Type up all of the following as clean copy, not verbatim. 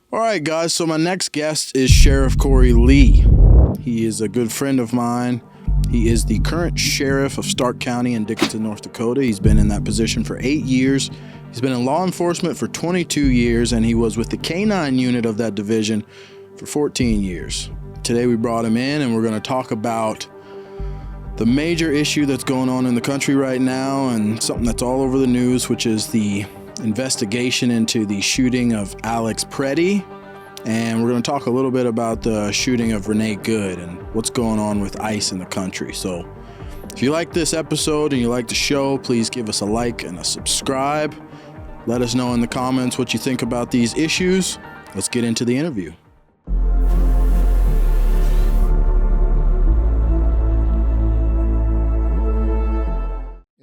All right, guys, so my next guest is Sheriff Corey Lee. He is a good friend of mine. He is the current sheriff of Stark County in Dickinson, North Dakota. He's been in that position for 8 years. He's been in law enforcement for 22 years, and he was with the K-9 unit of that division for 14 years. Today we brought him in, and we're going to talk about the major issue that's going on in the country right now and something that's all over the news, which is the investigation into the shooting of Alex Pretti. And we're going to talk a little bit about the shooting of Renée Good and what's going on with ICE in the country. So if you like this episode and you like the show, please give us a like and a subscribe. Let us know in the comments what you think about these issues. Let's get into the interview.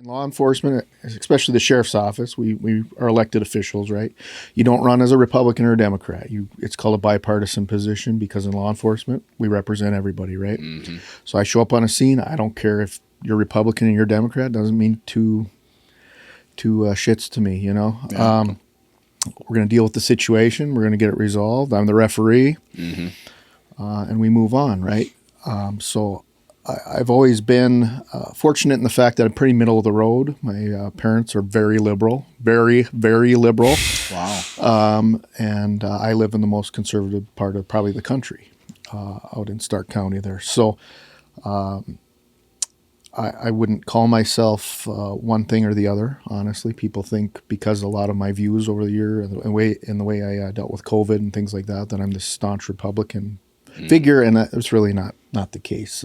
Law enforcement, especially the sheriff's office, we are elected officials, right? You don't run as a Republican or a Democrat. It's called a bipartisan position because in law enforcement, we represent everybody, right? Mm-hmm. So I show up on a scene. I don't care if you're Republican or you're Democrat. Doesn't mean two shits to me, you know? Yeah. We're going to deal with the situation. We're going to get it resolved. I'm the referee, and we move on, right? So I've always been fortunate in the fact that I'm pretty middle of the road. My parents are very liberal, very, very liberal. Wow. And I live in the most conservative part of probably the country, out in Stark County there. So I wouldn't call myself one thing or the other, honestly. People think because a lot of my views over the year and the way I dealt with COVID and things like that I'm this staunch Republican figure, and that's really not the case.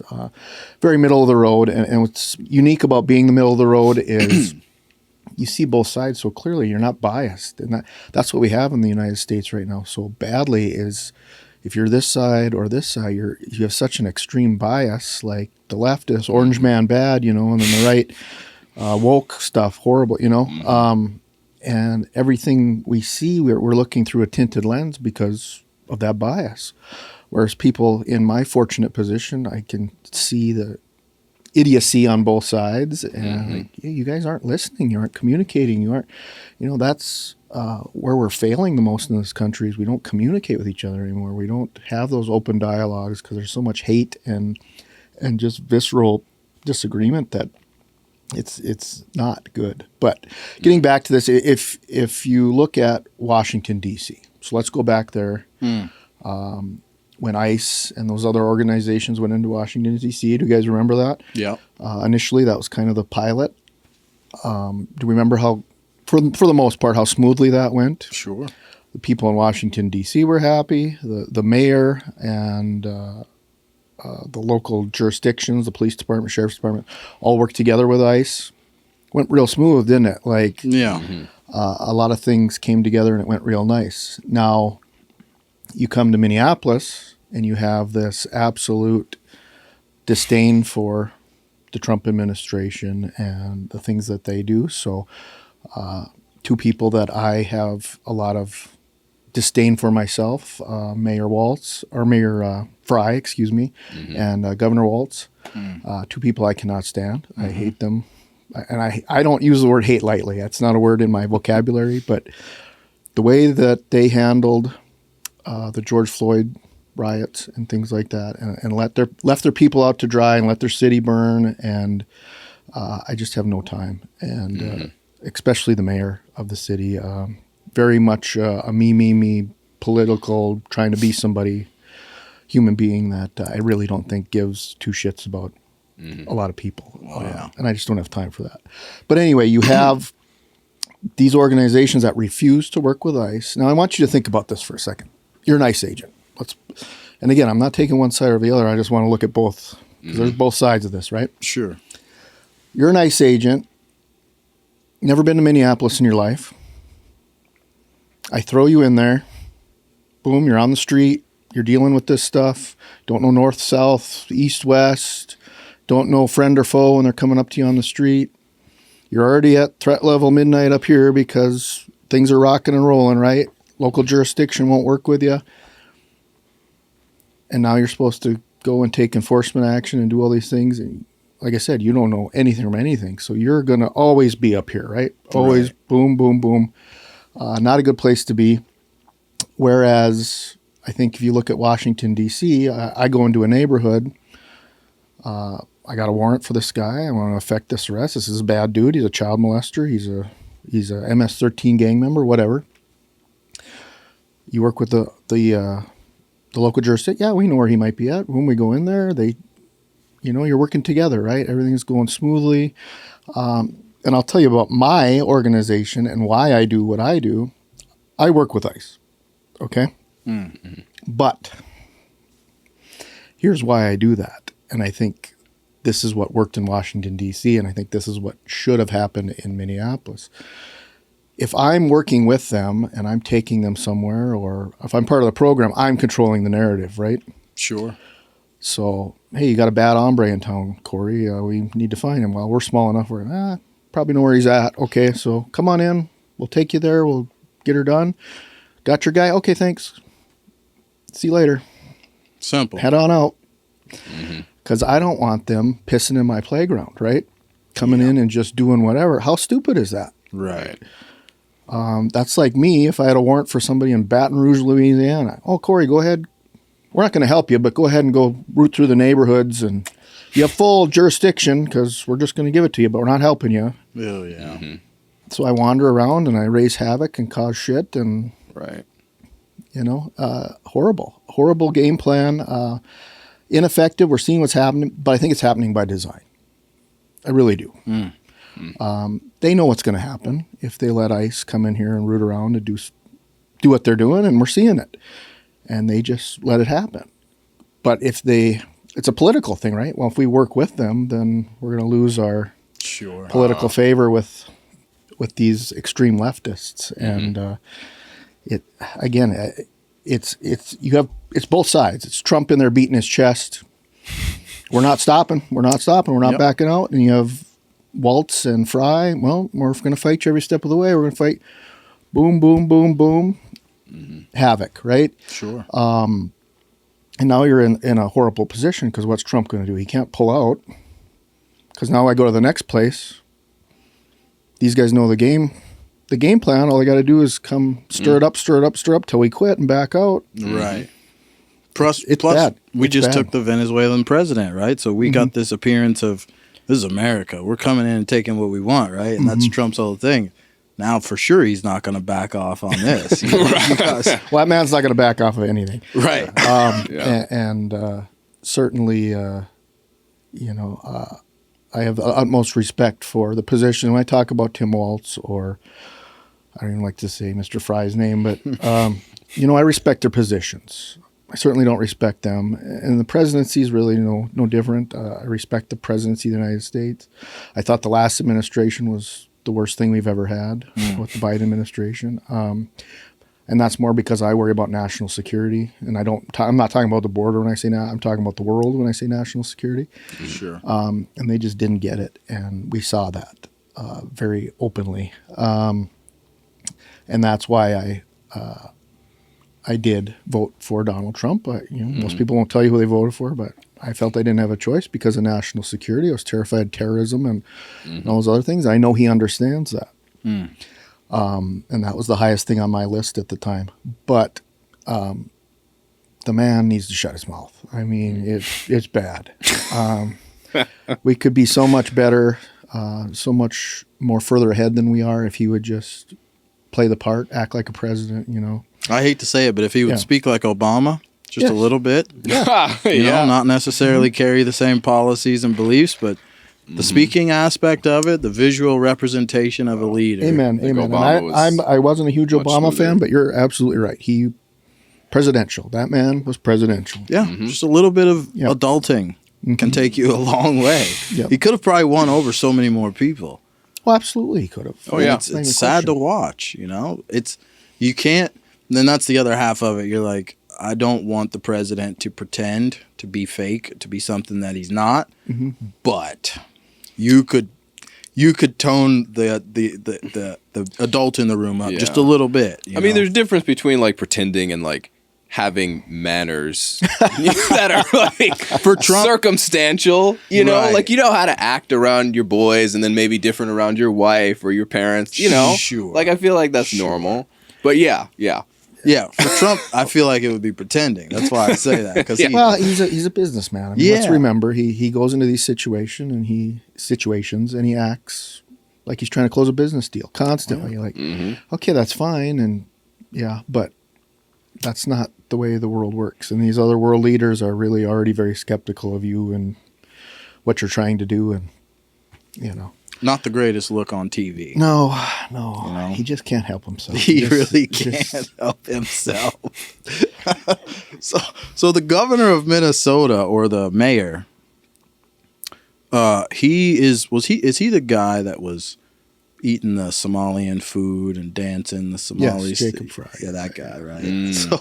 Very middle of the road, and what's unique about being the middle of the road is you see both sides so clearly. You're not biased, and that's what we have in the United States right now so badly is if you're this side or this side, you have such an extreme bias, like the left is orange man bad, you know, and then the right woke stuff horrible, you know. And everything we see, we're looking through a tinted lens because of that bias. Whereas people in my fortunate position, I can see the idiocy on both sides, and like, yeah, you guys aren't listening, you aren't communicating, you aren't, you know, that's where we're failing the most in this country is we don't communicate with each other anymore. We don't have those open dialogues because there's so much hate and just visceral disagreement that it's not good. But getting back to this, if you look at Washington, D.C., so let's go back there. When ICE and those other organizations went into Washington, D.C. Do you guys remember that? Yeah. Initially, that was kind of the pilot. Do you remember how, for the most part, how smoothly that went? Sure. The people in Washington, D.C. were happy. The mayor and the local jurisdictions, the police department, sheriff's department, all worked together with ICE. Went real smooth, didn't it? Like, yeah. A lot of things came together and it went real nice. Now, you come to Minneapolis and you have this absolute disdain for the Trump administration and the things that they do. So two people that I have a lot of disdain for myself, Mayor Fry, and Governor Waltz, two people I cannot stand. I hate them. And I don't use the word hate lightly. That's not a word in my vocabulary, but the way that they handled the George Floyd riots and things like that, and left their people out to dry and let their city burn, and I just have no time. And especially the mayor of the city, very much a me, political, trying to be somebody, human being that I really don't think gives two shits about a lot of people. And I just don't have time for that. But anyway, you have these organizations that refuse to work with ICE. Now, I want you to think about this for a second. You're an ICE agent. And again, I'm not taking one side or the other. I just want to look at both. Because there's both sides of this, right? Sure. You're an ICE agent. Never been to Minneapolis in your life. I throw you in there. Boom, you're on the street. You're dealing with this stuff. Don't know north, south, east, west. Don't know friend or foe when they're coming up to you on the street. You're already at threat level midnight up here because things are rocking and rolling, right? Local jurisdiction won't work with you. And now you're supposed to go and take enforcement action and do all these things. And like I said, you don't know anything from anything. So you're going to always be up here, right? Always boom, boom, boom. Not a good place to be. Whereas I think if you look at Washington, D.C., I go into a neighborhood. I got a warrant for this guy. I want to effect this arrest. This is a bad dude. He's a child molester. He's a MS-13 gang member, whatever. You work with the local jurisdiction. Yeah, we know where he might be at. When we go in there, you're working together, right? Everything's going smoothly. And I'll tell you about my organization and why I do what I do. I work with ICE, okay? Mm-hmm. But here's why I do that. And I think this is what worked in Washington, D.C., and I think this is what should have happened in Minneapolis. If I'm working with them and I'm taking them somewhere, or if I'm part of the program, I'm controlling the narrative, right? Sure. So, hey, you got a bad hombre in town, Corey. We need to find him. Well, we're small enough. We're probably know where he's at. Okay, so come on in. We'll take you there. We'll get her done. Got your guy? Okay, thanks. See you later. Simple. Head on out. Mm-hmm. Because I don't want them pissing in my playground, right? Coming in and just doing whatever. How stupid is that? Right. That's like me if I had a warrant for somebody in Baton Rouge, Louisiana. Oh, Corey, go ahead. We're not going to help you, but go ahead and go root through the neighborhoods, and you have full jurisdiction because we're just going to give it to you, but we're not helping you. Oh, yeah. Mm-hmm. So I wander around and I raise havoc and cause shit, and Right. horrible game plan. Ineffective. We're seeing what's happening, but I think it's happening by design. I really do. They know what's going to happen if they let ICE come in here and root around and do what they're doing, and we're seeing it. And they just let it happen. But it's a political thing, right? Well, if we work with them, then we're going to lose our political favor with these extreme leftists. Mm-hmm. And it's both sides. It's Trump in there beating his chest. We're not stopping. We're not backing out. And you have Waltz and Fry. Well, we're going to fight you every step of the way. We're going to fight. Boom, boom, boom, boom. Mm-hmm. Havoc, right? Sure. And now you're in a horrible position because what's Trump going to do? He can't pull out because now I go to the next place. These guys know the game plan. All they got to do is come stir it up till we quit and back out. Right. Plus, bad. We It's just bad. took the Venezuelan president, right? So we got this appearance of, this is America. We're coming in and taking what we want, right? And that's Trump's whole thing. Now, for sure, he's not going to back off on this. Well, that man's not going to back off of anything. Right. Certainly, I have the utmost respect for the position. When I talk about Tim Waltz, or I don't even like to say Mr. Fry's name, but, I respect their positions. I certainly don't respect them. And the presidency is really no different. I respect the presidency of the United States. I thought the last administration was the worst thing we've ever had with the Biden administration. And that's more because I worry about national security. And I'm not talking about the border when I say I'm talking about the world when I say national security. Sure. And they just didn't get it. And we saw that very openly. And that's why I did vote for Donald Trump. Most people won't tell you who they voted for, but I felt I didn't have a choice because of national security. I was terrified of terrorism and all those other things. I know he understands that. And that was the highest thing on my list at the time. But the man needs to shut his mouth. I mean, it's bad. We could be so much better, so much more further ahead than we are if he would just play the part, act like a president, I hate to say it, but if he would speak like Obama, just a little bit, not necessarily carry the same policies and beliefs, but the speaking aspect of it, the visual representation of a leader. Amen. And I wasn't a huge Obama fan, but you're absolutely right. Presidential. That man was presidential. Yeah, just a little bit of adulting can take you a long way. He could have probably won over so many more people. Well, absolutely he could have. Oh, yeah. It's sad to watch, you can't, then that's the other half of it. You're like, I don't want the president to pretend to be fake, to be something that he's not, but you could tone the adult in the room up just a little bit. I mean, there's a difference between like pretending and like having manners that are like for Trump, circumstantial, Right. like how to act around your boys and then maybe different around your wife or your parents, Sure. like I feel like that's normal. But yeah. Yeah, for Trump, I feel like it would be pretending. That's why I say that. Because well, he's a businessman. I mean, let's remember he goes into these situations and he acts like he's trying to close a business deal constantly. Like, okay, that's fine, and but that's not the way the world works. And these other world leaders are really already very skeptical of you and what you're trying to do, and not the greatest look on TV. No, he just can't help himself. He really can't help himself. So the governor of Minnesota, or the mayor, is he the guy that was eating the Somalian food and dancing the Somali? Yes, Jacob Fry. Yeah, that guy, right? So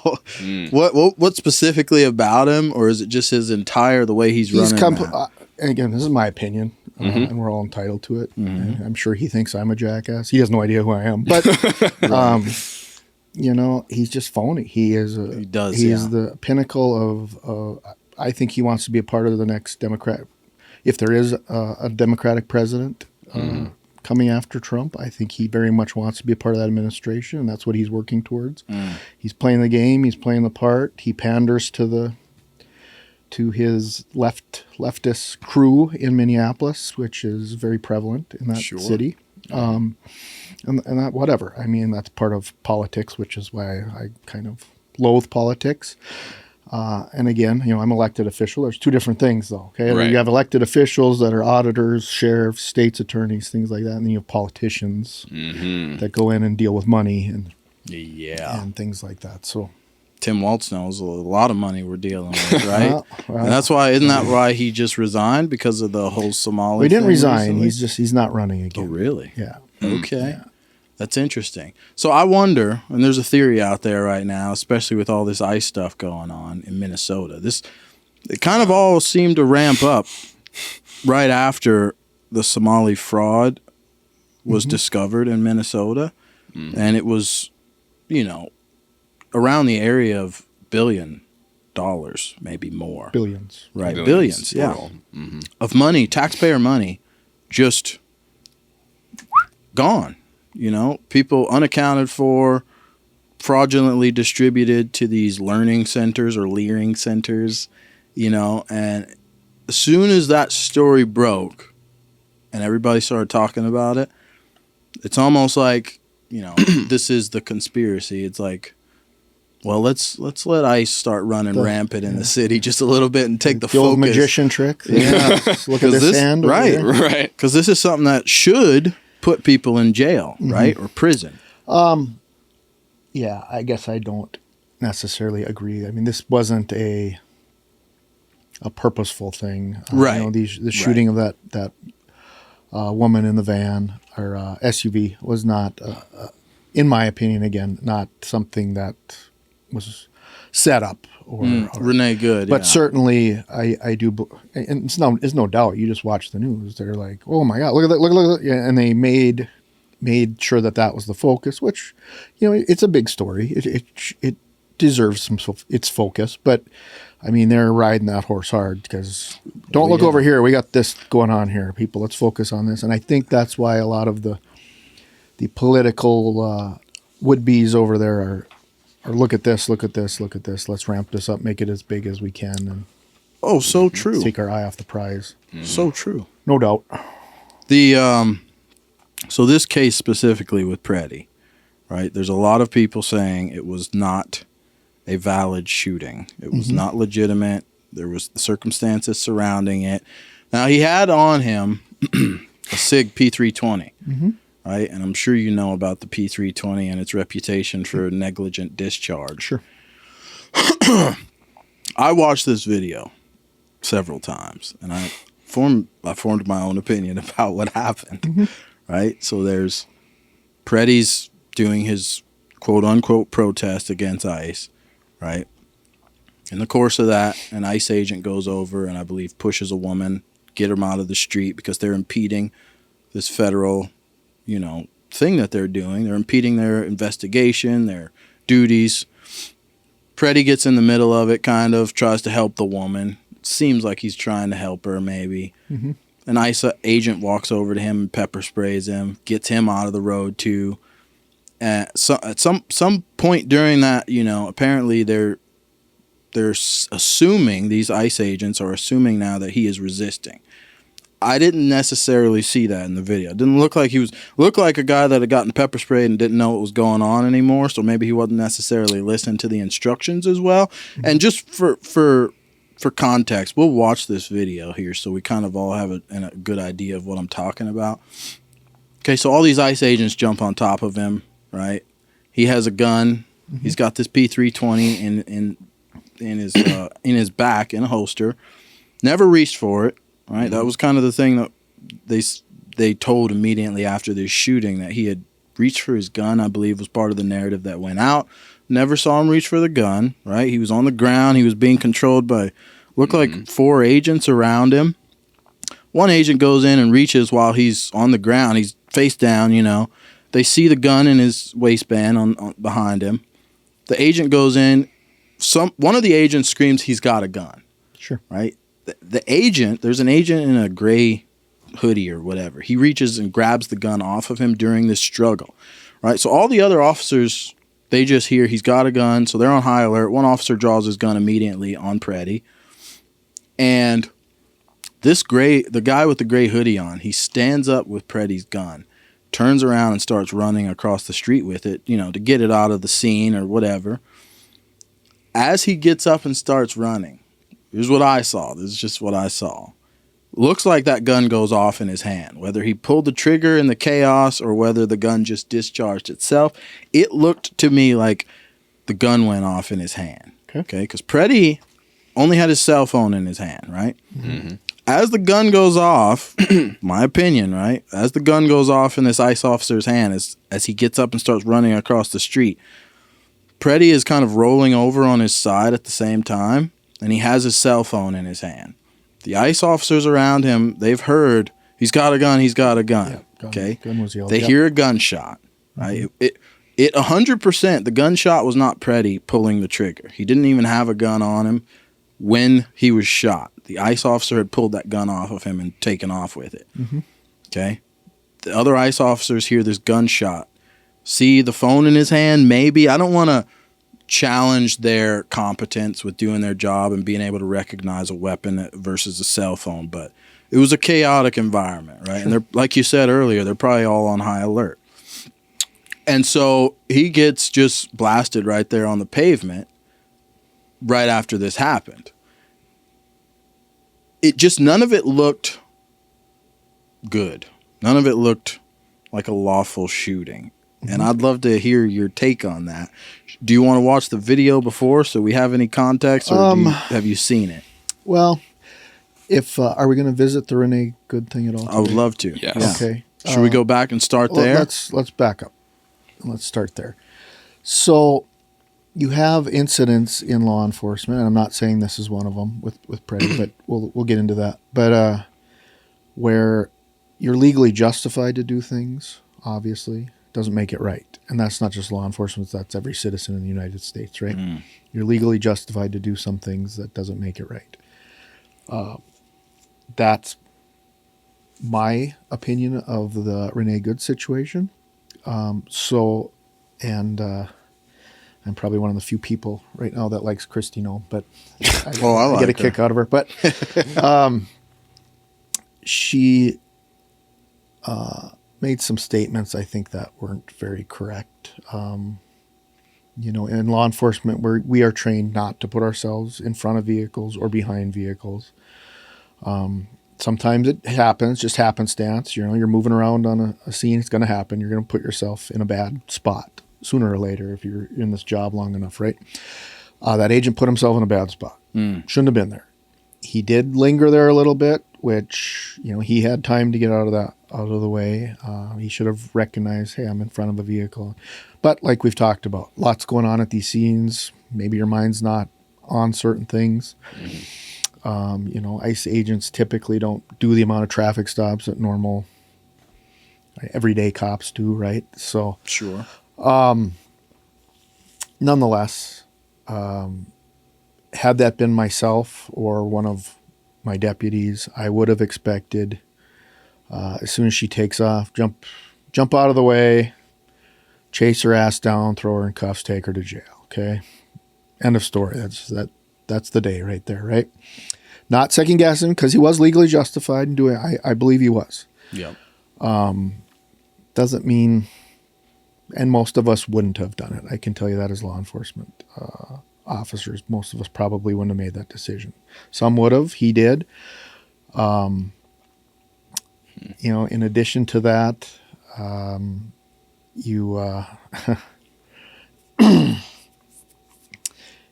what specifically about him, or is it just the way he's running? And again, this is my opinion, and we're all entitled to it. And I'm sure he thinks I'm a jackass. He has no idea who I am, but he's just phony. He's the pinnacle of. I think he wants to be a part of the next Democrat. If there is a Democratic president coming after Trump, I think he very much wants to be a part of that administration, and that's what he's working towards. He's playing the game. He's playing the part. He panders to his leftist crew in Minneapolis, which is very prevalent in that city. And that, whatever. I mean, that's part of politics, which is why I kind of loathe politics. And again, I'm elected official. There's two different things, though. Okay, right. You have elected officials that are auditors, sheriffs, state's attorneys, things like that, and then you have politicians that go in and deal with money and things like that. So Tim Waltz knows a lot of money we're dealing with, right? And that's why, isn't that why he just resigned, because of the whole Somali? He didn't resign. Recently? He's not running again. Oh, really? Yeah. Okay. Yeah. That's interesting. So I wonder, and there's a theory out there right now, especially with all this ICE stuff going on in Minnesota. It kind of all seemed to ramp up right after the Somali fraud was discovered in Minnesota, and it was, around the area of $1 billion, maybe more. Billions. Right, billions yeah. Of money, taxpayer money, just gone. People unaccounted for, fraudulently distributed to these learning centers or leering centers, and as soon as that story broke and everybody started talking about it, it's almost like, this is the conspiracy. It's like, well, let's let ICE start running rampant in the city just a little bit and take the focus. Old magician trick. Yeah. Look at this hand. Right. Because this is something that should put people in jail, right? Or prison. Yeah, I guess I don't necessarily agree. I mean, this wasn't a purposeful thing. Right. The shooting of that woman in the van or SUV was not, in my opinion, again, not something that was set up. Or Renée, good. But certainly, I do, and it's no doubt. You just watch the news; they're like, "Oh my God, look at that! Look at that!" Yeah, and they made sure that was the focus. Which, it's a big story. It deserves its focus. But I mean, they're riding that horse hard because don't look over here. We got this going on here, people. Let's focus on this. And I think that's why a lot of the political would-be's over there are look at this. Let's ramp this up, make it as big as we can, and so true. Take our eye off the prize. So true, no doubt. So this case specifically with Pretti, right? There's a lot of people saying it was not a valid shooting. It was not legitimate. There was the circumstances surrounding it. Now he had on him a SIG P320. Right? And I'm sure you know about the P320 and its reputation for negligent discharge. Sure. I watched this video several times, and I formed my own opinion about what happened. Right? So there's Pretti's doing his quote-unquote protest against ICE, right? In the course of that, an ICE agent goes over and I believe pushes a woman, get them out of the street because they're impeding this federal thing that they're doing. They're impeding their investigation, their duties. Pretti gets in the middle of it, kind of tries to help the woman. It seems like he's trying to help her, maybe. An ICE agent walks over to him and pepper sprays him, gets him out of the road too. at some point during that, apparently they're assuming, these ICE agents are assuming now that he is resisting. I didn't necessarily see that in the video. It didn't look like looked like a guy that had gotten pepper sprayed and didn't know what was going on anymore. So maybe he wasn't necessarily listening to the instructions as well. Mm-hmm. And just for context, we'll watch this video here so we kind of all have a good idea of what I'm talking about. Okay, so all these ICE agents jump on top of him, right? He has a gun. Mm-hmm. He's got this P320 in his back in a holster. Never reached for it. Right, mm-hmm. That was kind of the thing that they told immediately after this shooting, that he had reached for his gun. I believe was part of the narrative that went out. Never saw him reach for the gun. Right, he was on the ground. He was being controlled by looked like 4 agents around him. One agent goes in and reaches while he's on the ground. He's face down. They see the gun in his waistband on behind him. The agent goes in. One of the agents screams, "He's got a gun." Sure. Right. The agent, there's an agent in a gray hoodie or whatever. He reaches and grabs the gun off of him during this struggle, right? So all the other officers, they just hear he's got a gun, so they're on high alert. One officer draws his gun immediately on Pretti. And the guy with the gray hoodie on, he stands up with Pretti's gun, turns around and starts running across the street with it, to get it out of the scene or whatever. As he gets up and starts running, here's what I saw. This is just what I saw. Looks like that gun goes off in his hand. Whether he pulled the trigger in the chaos or whether the gun just discharged itself, it looked to me like the gun went off in his hand. Okay? Because Pretti only had his cell phone in his hand, right? Mm-hmm. As the gun goes off, my opinion, right? As the gun goes off in this ICE officer's hand, as he gets up and starts running across the street, Pretti is kind of rolling over on his side at the same time. And he has his cell phone in his hand. The ICE officers around him, they've heard, he's got a gun, he's got a gun. Yeah, okay? Gun was yelled. They hear a gunshot. Right? Mm-hmm. It 100%, the gunshot was not Pretti pulling the trigger. He didn't even have a gun on him when he was shot. The ICE officer had pulled that gun off of him and taken off with it. Mm-hmm. Okay? The other ICE officers hear this gunshot. See the phone in his hand, maybe. I don't want to challenge their competence with doing their job and being able to recognize a weapon versus a cell phone, but it was a chaotic environment, right? Sure. And they're, like you said earlier, they're probably all on high alert. And so he gets just blasted right there on the pavement right after this happened. None of it looked good. None of it looked like a lawful shooting. Mm-hmm. And I'd love to hear your take on that. Do you want to watch the video before so we have any context, or have you seen it? Well, are we going to visit the Renee Good thing at all today? I would love to. Yes. Yeah. Okay. Should we go back and start there? Let's back up. Let's start there. So you have incidents in law enforcement, and I'm not saying this is one of them with Pretti, but we'll get into that. But where you're legally justified to do things, obviously, doesn't make it right. And that's not just law enforcement, that's every citizen in the United States, right? Mm. You're legally justified to do some things, that doesn't make it right. That's my opinion of the Renee Good situation. I'm probably one of the few people right now that likes Christy No, but I get a kick out of her. But she made some statements, I think, that weren't very correct. In law enforcement, we are trained not to put ourselves in front of vehicles or behind vehicles. Sometimes it happens, just happenstance. You're moving around on a scene, it's going to happen. You're going to put yourself in a bad spot sooner or later if you're in this job long enough, right? That agent put himself in a bad spot. Shouldn't have been there. He did linger there a little bit, which, he had time to get out of the way. He should have recognized, hey, I'm in front of a vehicle. But like we've talked about, lots going on at these scenes. Maybe your mind's not on certain things. ICE agents typically don't do the amount of traffic stops that normal everyday cops do, right? So sure. Nonetheless, had that been myself or one of my deputies, I would have expected, as soon as she takes off, jump out of the way, chase her ass down, throw her in cuffs, take her to jail. Okay. End of story. That's the day right there, right? Not second guessing, because he was legally justified in doing it. I believe he was. Yep. Doesn't mean, and most of us wouldn't have done it. I can tell you that as law enforcement officers, most of us probably wouldn't have made that decision. Some would have. He did. In addition to that, you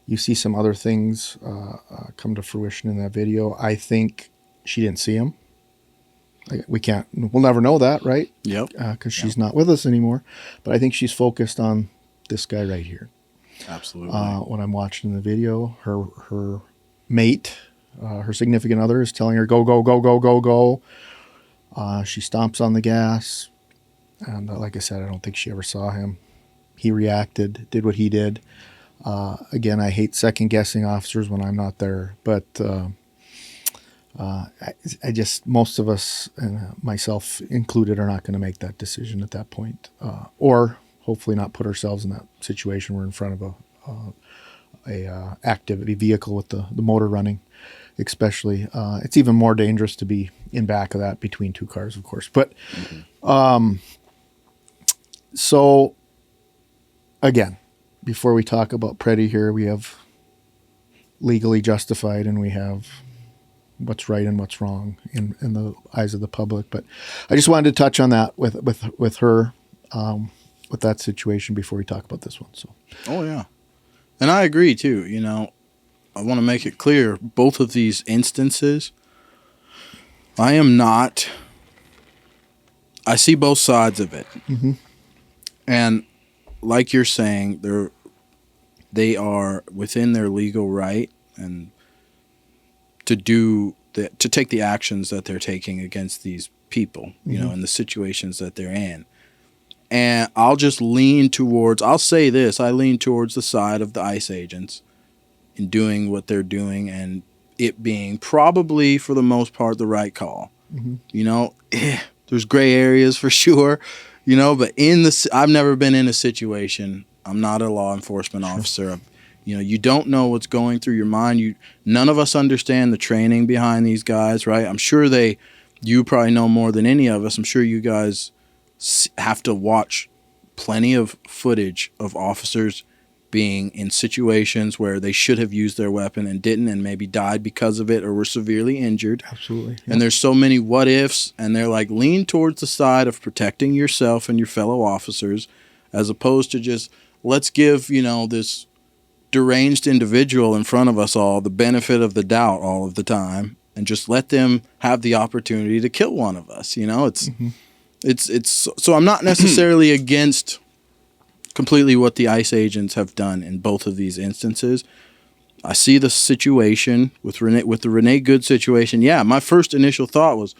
you see some other things come to fruition in that video. I think she didn't see him. We'll never know that, right? Yep. Because she's not with us anymore. But I think she's focused on this guy right here. Absolutely. When I'm watching the video, her mate, her significant other, is telling her, go, go, go, go, go, go. She stomps on the gas. And like I said, I don't think she ever saw him. He reacted, did what he did. Again, I hate second-guessing officers when I'm not there. But I just, most of us, and myself included, are not going to make that decision at that point. Or hopefully not put ourselves in that situation. We're in front of a activity vehicle with the motor running, especially. It's even more dangerous to be in back of that between two cars, of course. But so again, before we talk about Pretti here, we have legally justified and we have what's right and what's wrong in the eyes of the public. But I just wanted to touch on that with her, with that situation before we talk about this one. So. Oh yeah. And I agree too. I want to make it clear, both of these instances, I see both sides of it. Mm-hmm. And like you're saying, they are within their legal right and to take the actions that they're taking against these people, in the situations that they're in. And I'll lean towards the side of the ICE agents in doing what they're doing and it being probably, for the most part, the right call. Mm-hmm. There's gray areas for sure, but I've never been in a situation. I'm not a law enforcement officer. You don't know what's going through your mind. None of us understand the training behind these guys, right? I'm sure you probably know more than any of us. I'm sure you guys have to watch plenty of footage of officers being in situations where they should have used their weapon and didn't, and maybe died because of it or were severely injured. Absolutely. Yeah. And there's so many what ifs, and they're like, lean towards the side of protecting yourself and your fellow officers, as opposed to just, let's give, this deranged individual in front of us all the benefit of the doubt all of the time and just let them have the opportunity to kill one of us. So I'm not necessarily against completely what the ICE agents have done in both of these instances. I see the situation with the Renée Good situation. Yeah, my first initial thought was,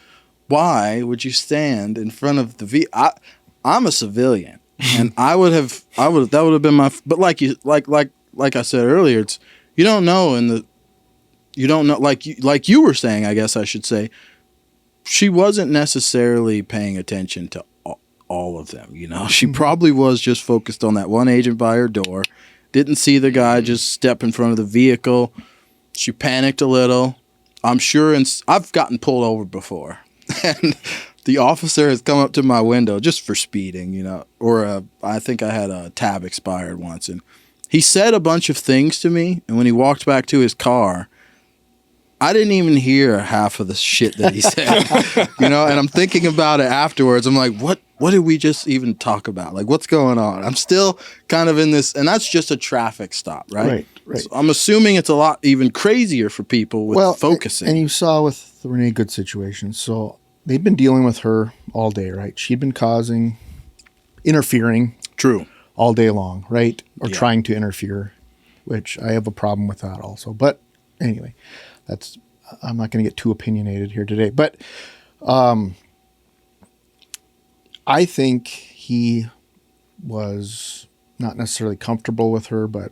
why would you stand in front of the I'm a civilian, and that would have been my. But like I said earlier, you don't know, like you were saying, I guess I should say, she wasn't necessarily paying attention to all of them. She probably was just focused on that one agent by her door. Didn't see the guy just step in front of the vehicle. She panicked a little. I'm sure, and I've gotten pulled over before, and the officer has come up to my window just for speeding, or I think I had a tab expired once, and he said a bunch of things to me, and when he walked back to his car, I didn't even hear half of the shit that he said, and I'm thinking about it afterwards. I'm like, what did we just even talk about? Like, what's going on? I'm still kind of in this, and that's just a traffic stop, right? Right. So I'm assuming it's a lot even crazier for people with focusing. And you saw with the Renée Good situation, so they've been dealing with her all day, right? She'd been interfering. True. All day long, right? Or trying to interfere, which I have a problem with that also. But anyway, I'm not going to get too opinionated here today. But I think he was not necessarily comfortable with her, but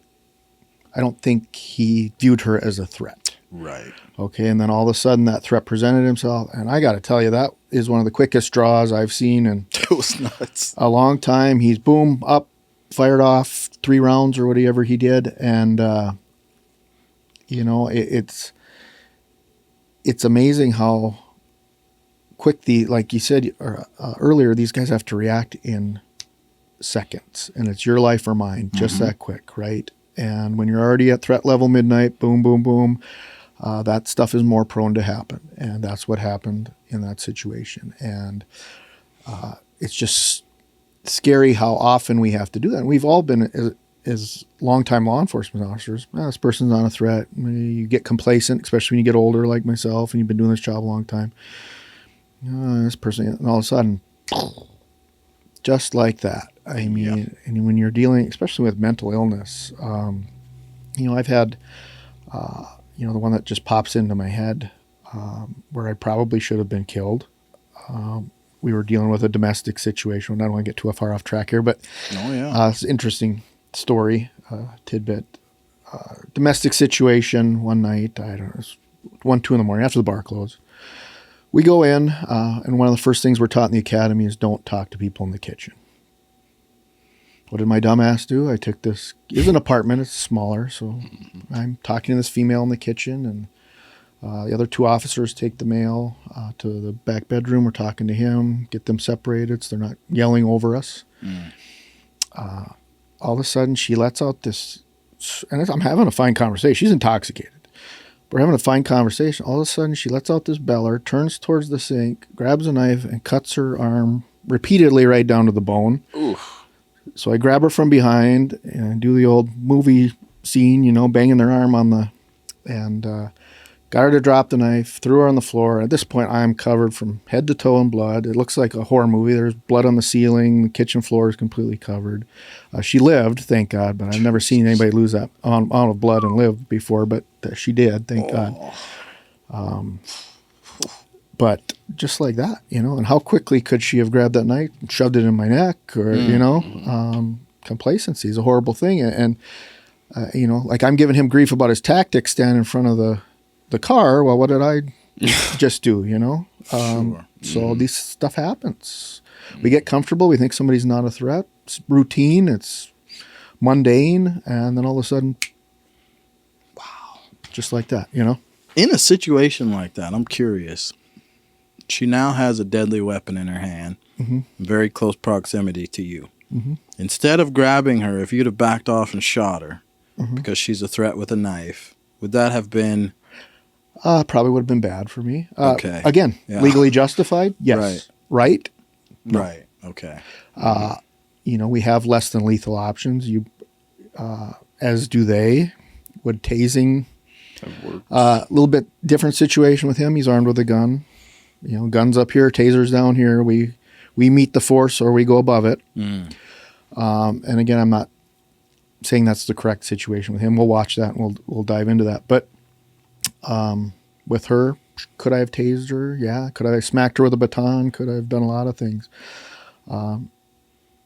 I don't think he viewed her as a threat. Right. Okay, and then all of a sudden that threat presented himself, and I got to tell you, that is one of the quickest draws I've seen in it was nuts. A long time. He's boom, up, fired off 3 rounds or whatever he did. And, it's amazing how quick like you said earlier, these guys have to react in seconds, and it's your life or mine, just that quick, right? And when you're already at threat level midnight, boom, boom, boom, that stuff is more prone to happen. And that's what happened in that situation. And it's just scary how often we have to do that. And we've all been, as longtime law enforcement officers, this person's not a threat. You get complacent, especially when you get older like myself and you've been doing this job a long time. This person, and all of a sudden, just like that. I mean, and when you're dealing, especially with mental illness, I've had, the one that just pops into my head, where I probably should have been killed. We were dealing with a domestic situation. I don't want to get too far off track here, but it's an interesting story, tidbit. Domestic situation one night, I don't know, it was 1, 2 in the morning after the bar closed. We go in, and one of the first things we're taught in the academy is don't talk to people in the kitchen. What did my dumb ass do? I took this, it's an apartment, it's smaller, so I'm talking to this female in the kitchen, and the other 2 officers take the male to the back bedroom. We're talking to him, get them separated so they're not yelling over us. All of a sudden, she lets out this, and I'm having a fine conversation. She's intoxicated. We're having a fine conversation. All of a sudden, she lets out this beller, turns towards the sink, grabs a knife, and cuts her arm repeatedly right down to the bone. Oof. So I grab her from behind and do the old movie scene, banging their arm on the, and got her to drop the knife, threw her on the floor. At this point, I'm covered from head to toe in blood. It looks like a horror movie. There's blood on the ceiling. The kitchen floor is completely covered. She lived, thank God, but I've never seen anybody lose that amount of blood and live before, but she did, thank God. But just like that, and how quickly could she have grabbed that knife and shoved it in my neck or, complacency is a horrible thing. And, like I'm giving him grief about his tactics standing in front of the car. Well, what did I just do, Sure. So this stuff happens. We get comfortable. We think somebody's not a threat. It's routine. It's mundane. And then all of a sudden, wow, just like that, In a situation like that, I'm curious. She now has a deadly weapon in her hand, in very close proximity to you. Instead of grabbing her, if you'd have backed off and shot her because she's a threat with a knife, would that have been... probably would have been bad for me. Okay. Again, legally justified? Yes. Right? No. Right. Okay. We have less than lethal options. As do they. Would tasing... A little bit different situation with him. He's armed with a gun. Guns up here, tasers down here. We meet the force or we go above it. And again, I'm not saying that's the correct situation with him. We'll watch that and we'll dive into that. But with her, could I have tased her? Yeah. Could I have smacked her with a baton? Could I have done a lot of things?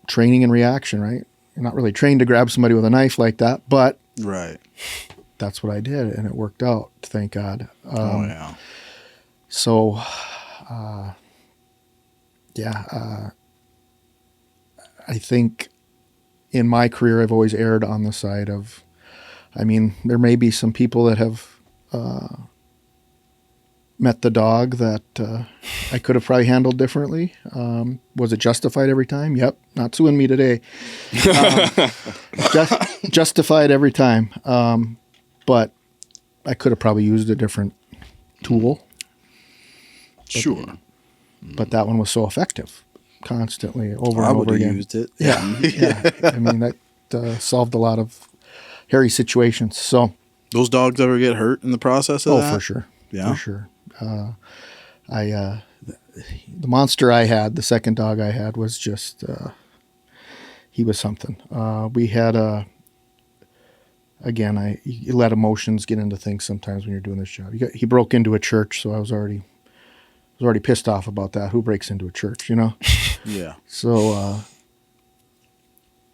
Training and reaction, right? You're not really trained to grab somebody with a knife like that, but right. That's what I did, and it worked out, thank God. So, I think in my career I've always erred on the side of, there may be some people that have met the dog that I could have probably handled differently. Was it justified every time? Yep, not suing me today. Justified every time. But I could have probably used a different tool. Sure. But that one was so effective, constantly, over I and would over have again. used it. Yeah. That solved a lot of hairy situations. So Those dogs ever get hurt in the process of that? for sure. Yeah. For sure. The monster I had, the second dog I had, was just, he was something. We had you let emotions get into things sometimes when you're doing this job. He broke into a church, so I was already pissed off about that. Who breaks into a church, Yeah. So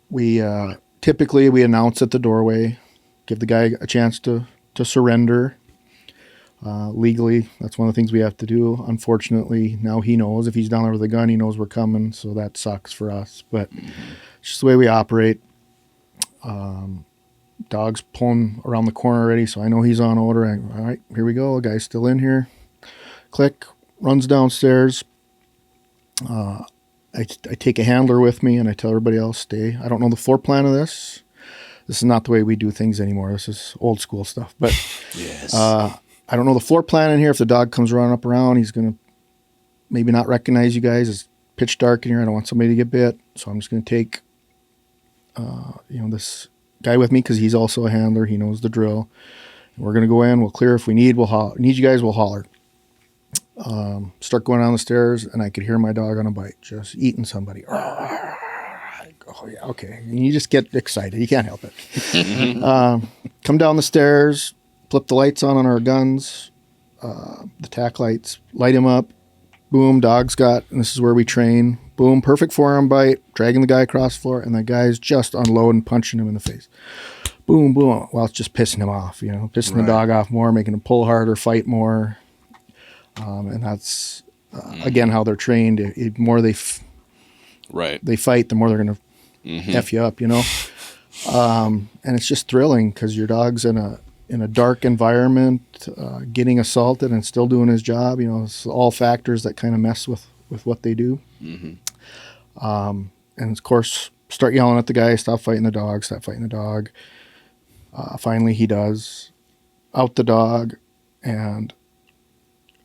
we typically announce at the doorway, give the guy a chance to surrender. Legally, that's one of the things we have to do. Unfortunately, now he knows. If he's down there with a gun, he knows we're coming, so that sucks for us. But it's just the way we operate. Dog's pulling around the corner already, so I know he's on odor. All right, here we go. The guy's still in here. Click, runs downstairs. I take a handler with me, and I tell everybody else, stay. I don't know the floor plan of this. This is not the way we do things anymore. This is old school stuff. But Yes. I don't know the floor plan in here. If the dog comes running up around, he's going to maybe not recognize you guys. It's pitch dark in here. I don't want somebody to get bit. So I'm just going to take, this guy with me because he's also a handler. He knows the drill. We're going to go in. We'll clear if we need. We'll holler. Need you guys, we'll holler. Start going down the stairs, and I could hear my dog on a bite, just eating somebody. Oh, yeah, okay. And you just get excited. You can't help it. Come down the stairs, flip the lights on our guns, the tack lights, light him up. Boom, dog's got, and this is where we train. Boom, perfect forearm bite, dragging the guy across the floor, and the guy's just unloading, punching him in the face. Boom, boom. Well, it's just pissing him off, pissing the dog off more, making him pull harder, fight more. And that's, again, how they're trained. The more they fight, the more they're going to F you up, and it's just thrilling because your dog's in a dark environment, getting assaulted and still doing his job. It's all factors that kind of mess with what they do. And of course, start yelling at the guy, stop fighting the dog. Finally, he does. Out the dog, and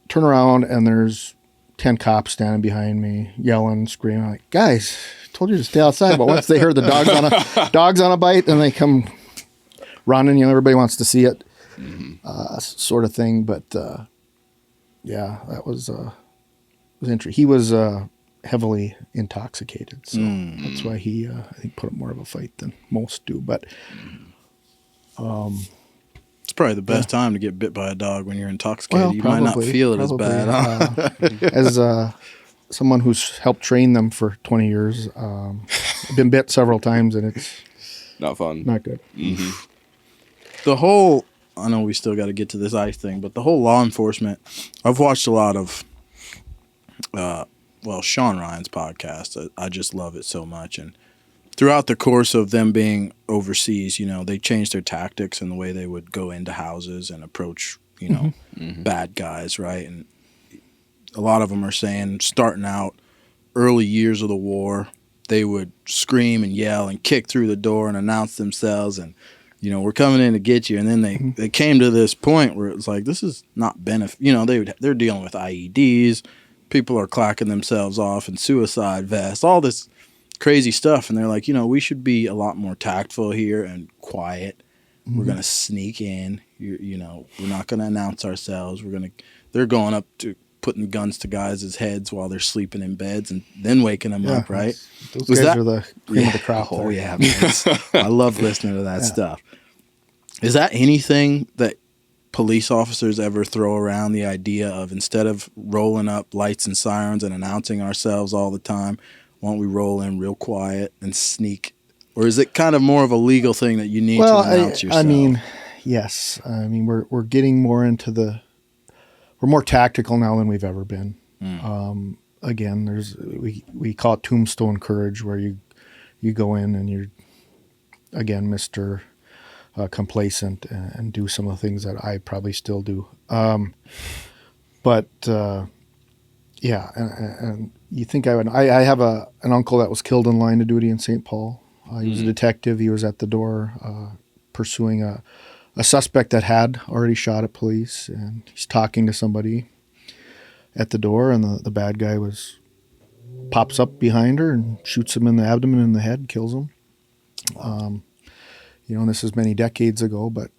turn around, and there's 10 cops standing behind me, yelling, screaming. I'm like, guys, I told you to stay outside. But once they heard the dog's on a bite, and they come running, everybody wants to see it, sort of thing. But yeah, that was interesting. He was heavily intoxicated, so that's why he I think put up more of a fight than most do. But It's probably the best time to get bit by a dog when you're intoxicated. well, You might not feel it as bad. As someone who's helped train them for 20 years, I've been bit several times, and it's Not fun. not good. The whole, I know we still got to get to this ICE thing, but the whole law enforcement, I've watched a lot of, Sean Ryan's podcast. I just love it so much. And throughout the course of them being overseas, they changed their tactics and the way they would go into houses and approach, bad guys, right? And a lot of them are saying, starting out early years of the war, they would scream and yell and kick through the door and announce themselves and, we're coming in to get you. And then they came to this point where it was like, this is not benefit. They're dealing with IEDs. People are clacking themselves off in suicide vests, all this crazy stuff. And they're like, we should be a lot more tactful here and quiet. We're going to sneak in. We're not going to announce ourselves. They're going up to putting guns to guys' heads while they're sleeping in beds and then waking them up, right? Those guys are the cream of the crop. Oh, yeah, man. I love listening to that stuff. Is that anything that police officers ever throw around, the idea of instead of rolling up lights and sirens and announcing ourselves all the time, why don't we roll in real quiet and sneak? Or is it kind of more of a legal thing that you need to announce yourself? I mean, yes. I mean, we're getting more into we're more tactical now than we've ever been. Again, we call it tombstone courage, where you go in and you're, again, Mr. Complacent and do some of the things that I probably still do. Yeah, and you think I have an uncle that was killed in line of duty in St. Paul. He was a detective. He was at the door pursuing a suspect that had already shot at police, and he's talking to somebody at the door, and the bad guy pops up behind her and shoots him in the abdomen and the head, kills him. And this is many decades ago, but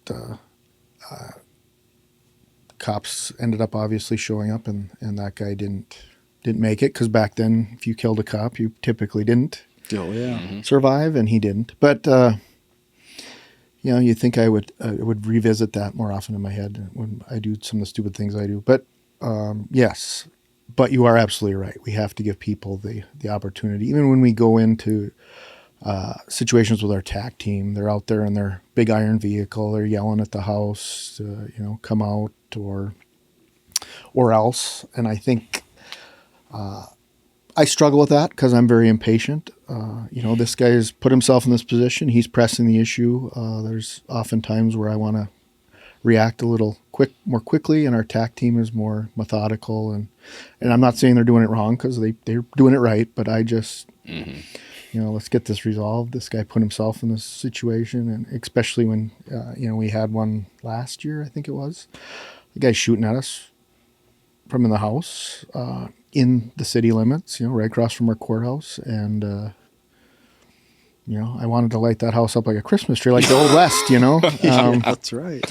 cops ended up obviously showing up, and that guy didn't make it, because back then, if you killed a cop, you typically didn't survive, and he didn't. But you think I would revisit that more often in my head when I do some of the stupid things I do. But yes, but you are absolutely right. We have to give people the opportunity, even when we go into situations with our TAC team. They're out there in their big iron vehicle. They're yelling at the house, come out or else. And I think I struggle with that because I'm very impatient. this guy has put himself in this position. He's pressing the issue. There's often times where I want to react a little more quickly, and our TAC team is more methodical. And I'm not saying they're doing it wrong, because they're doing it right. But I just, let's get this resolved. This guy put himself in this situation, and especially when, we had one last year, I think it was. The guy's shooting at us from in the house, in the city limits, right across from our courthouse. And, I wanted to light that house up like a Christmas tree, like the Old West, That's right.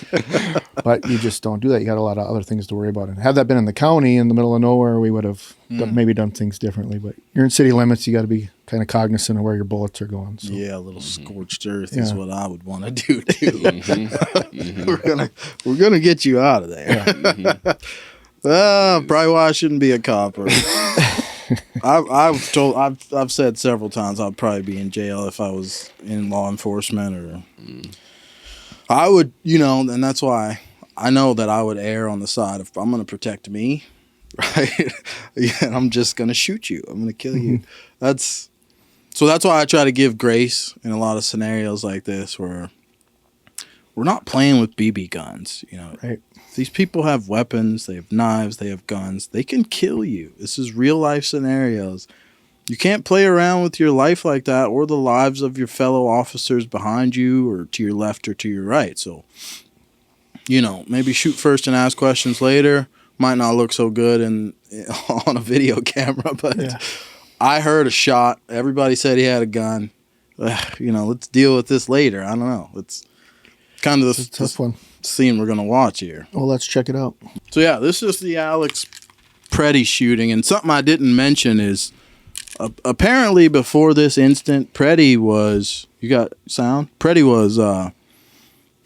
But you just don't do that. You got a lot of other things to worry about. And had that been in the county, in the middle of nowhere, we would have maybe done things differently. But you're in city limits, you got to be kind of cognizant of where your bullets are going. So. Yeah, a little scorched earth is what I would want to do too. We're gonna get you out of there. Probably why I shouldn't be a cop. I've said several times I'd probably be in jail if I was in law enforcement, or I would, and that's why I know that I would err on the side of, I'm going to protect me, right? I'm just going to shoot you. I'm going to kill you. That's why I try to give grace in a lot of scenarios like this, where we're not playing with BB guns, Right. These people have weapons, they have knives, they have guns. They can kill you. This is real life scenarios. You can't play around with your life like that, or the lives of your fellow officers behind you, or to your left or to your right. So, maybe shoot first and ask questions later. Might not look so good on a video camera, but I heard a shot. Everybody said he had a gun. Let's deal with this later. I don't know. It's kind of a tough one. Scene we're going to watch here. Well, let's check it out. So yeah, this is the Alex Pretti shooting, and something I didn't mention is apparently before this incident, Pretti was, you got sound? Pretti was,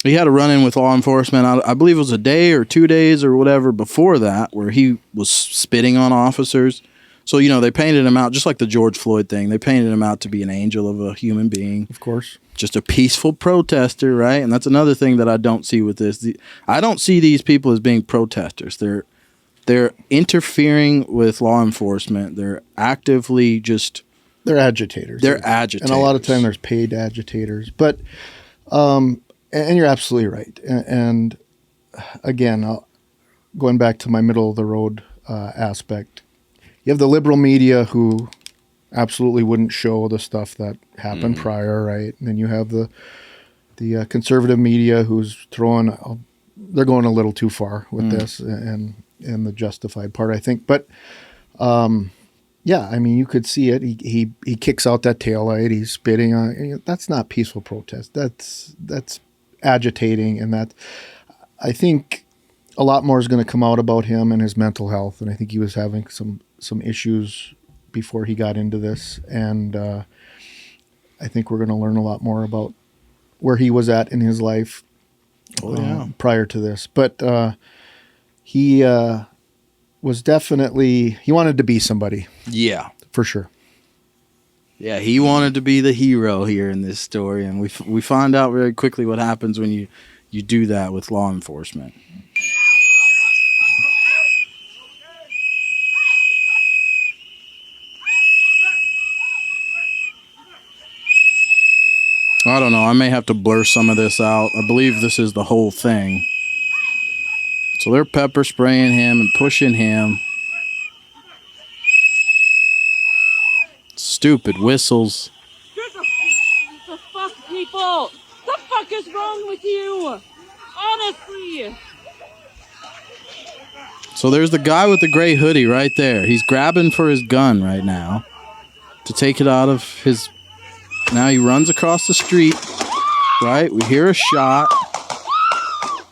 he had a run-in with law enforcement, I believe it was a day or 2 days or whatever before that, where he was spitting on officers. So, they painted him out, just like the George Floyd thing. They painted him out to be an angel of a human being. Of course. Just a peaceful protester, right? And that's another thing that I don't see with this. I don't see these people as being protesters. They're interfering with law enforcement. They're actively just... They're agitators. They're agitators. And a lot of time there's paid agitators. But, and you're absolutely right. And again, going back to my middle-of-the-road aspect, you have the liberal media who absolutely wouldn't show the stuff that happened prior, right? And then you have the conservative media who's they're going a little too far with this and the justified part, I think. But you could see it. He kicks out that taillight. He's spitting on. That's not peaceful protest. That's agitating, and that I think a lot more is going to come out about him and his mental health. And I think he was having some issues before he got into this, and I think we're going to learn a lot more about where he was at in his life prior to this. But he was definitely, he wanted to be somebody. Yeah. For sure. Yeah, he wanted to be the hero here in this story, and we find out very quickly what happens when you do that with law enforcement. I don't know. I may have to blur some of this out. I believe this is the whole thing. So they're pepper spraying him and pushing him. Stupid whistles. The fuck, people? The fuck is wrong with you? Honestly. So there's the guy with the gray hoodie right there. He's grabbing for his gun right now to take it out of his... Now he runs across the street, right? We hear a shot,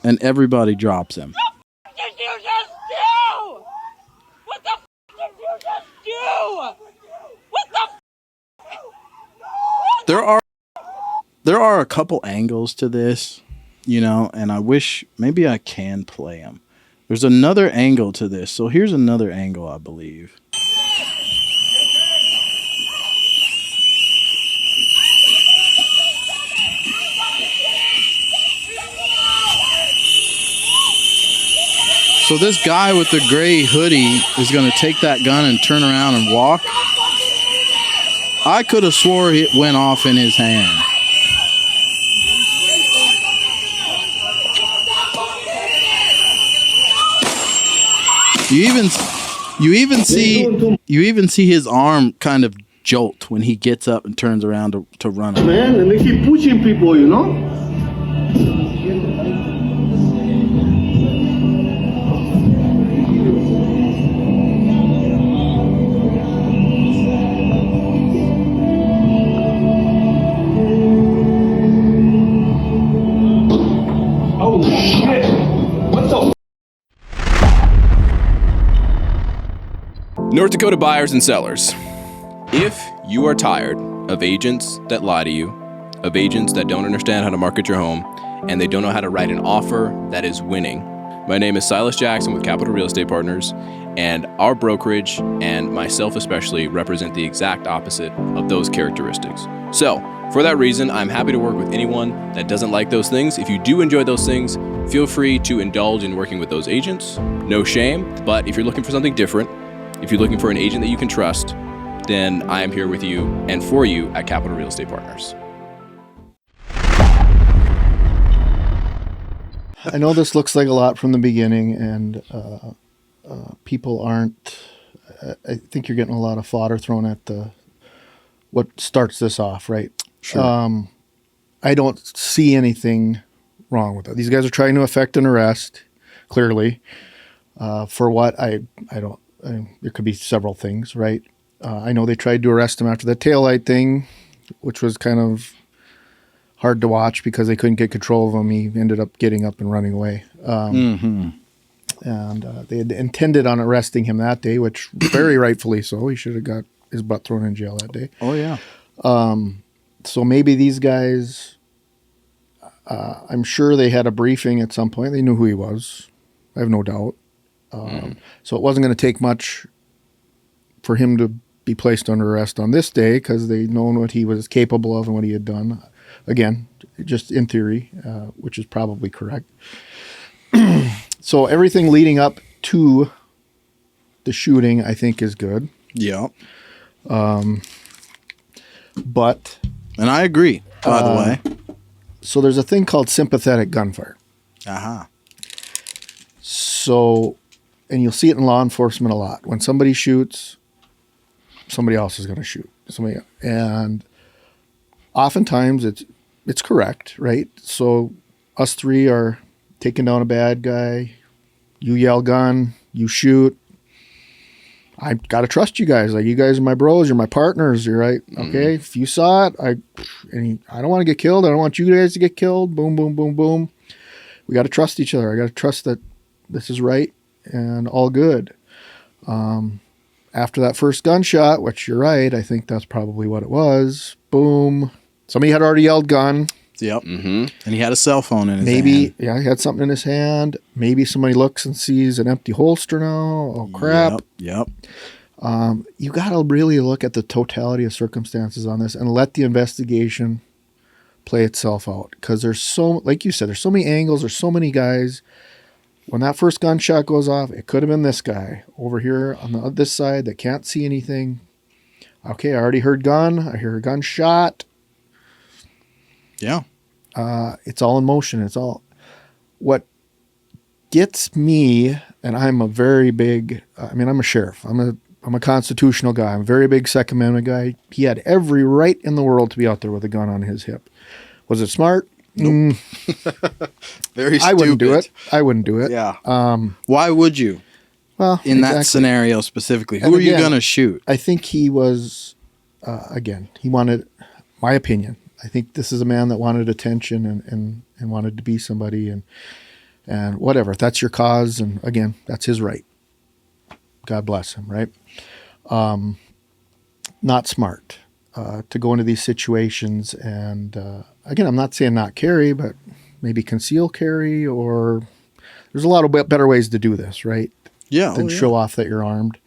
and everybody drops him. What did you just do? What the f*** did you just do? What the f***? There are a couple angles to this, and I wish maybe I can play them. There's another angle to this. So here's another angle, I believe. So this guy with the gray hoodie is going to take that gun and turn around and walk. I could have swore it went off in his hand. You even see his arm kind of jolt when he gets up and turns around to run. Man, and they keep pushing people, you know? Oh shit! What the? North Dakota buyers and sellers. If you are tired of agents that lie to you, of agents that don't understand how to market your home, and they don't know how to write an offer that is winning, my name is Silas Jackson with Capital Real Estate Partners, and our brokerage, and myself especially, represent the exact opposite of those characteristics. So, for that reason, I'm happy to work with anyone that doesn't like those things. If you do enjoy those things, feel free to indulge in working with those agents. No shame, but if you're looking for something different, if you're looking for an agent that you can trust, then I am here with you and for you at Capital Real Estate Partners. I know this looks like a lot from the beginning, and people aren't. I think you're getting a lot of fodder thrown at what starts this off, right? Sure. I don't see anything wrong with it. These guys are trying to effect an arrest, clearly. For what I don't. There could be several things, right? I know they tried to arrest him after the taillight thing, which was kind of hard to watch because they couldn't get control of him. He ended up getting up and running away. And they had intended on arresting him that day, which very rightfully so. He should have got his butt thrown in jail that day. Oh, yeah. So maybe these guys, I'm sure they had a briefing at some point. They knew who he was. I have no doubt. So it wasn't going to take much for him to be placed under arrest on this day because they known what he was capable of and what he had done. Again, just in theory, which is probably correct. So everything leading up to the shooting, I think, is good. Yeah. But... And I agree, by the way. So there's a thing called sympathetic gunfire. Uh-huh. So... And you'll see it in law enforcement a lot. When somebody shoots, somebody else is going to shoot. And oftentimes it's correct, right? So us three are taking down a bad guy. You yell gun, you shoot. I got to trust you guys. Like, you guys are my bros. You're my partners. You're right. Okay. If you saw it, I don't want to get killed. I don't want you guys to get killed. Boom, boom, boom, boom. We got to trust each other. I got to trust that this is right. And all good. After that first gunshot, which you're right, I think that's probably what it was. Boom. Somebody had already yelled gun. Yep. Mm-hmm. And he had a cell phone in his hand. Yeah, he had something in his hand. Maybe somebody looks and sees an empty holster now. Oh, crap. Yep. You got to really look at the totality of circumstances on this and let the investigation play itself out. Because there's like you said, there's so many angles. There's so many guys. When that first gunshot goes off, it could have been this guy over here on this side that can't see anything. Okay, I already heard gun. I hear a gunshot. Yeah. It's all in motion. It's all... What gets me, and I'm a very big... I'm a sheriff. I'm a constitutional guy. I'm a very big Second Amendment guy. He had every right in the world to be out there with a gun on his hip. Was it smart? Nope. Very stupid. I wouldn't do it. Yeah. Why would you? Well, in that scenario specifically, who are you going to shoot? I think he was, he wanted, my opinion. I think this is a man that wanted attention and wanted to be somebody and whatever. If that's your cause, and again, that's his right. God bless him, right? Not smart to go into these situations and. Again, I'm not saying not carry, but maybe conceal carry, or there's a lot of better ways to do this, right? Yeah. Than show off that you're armed.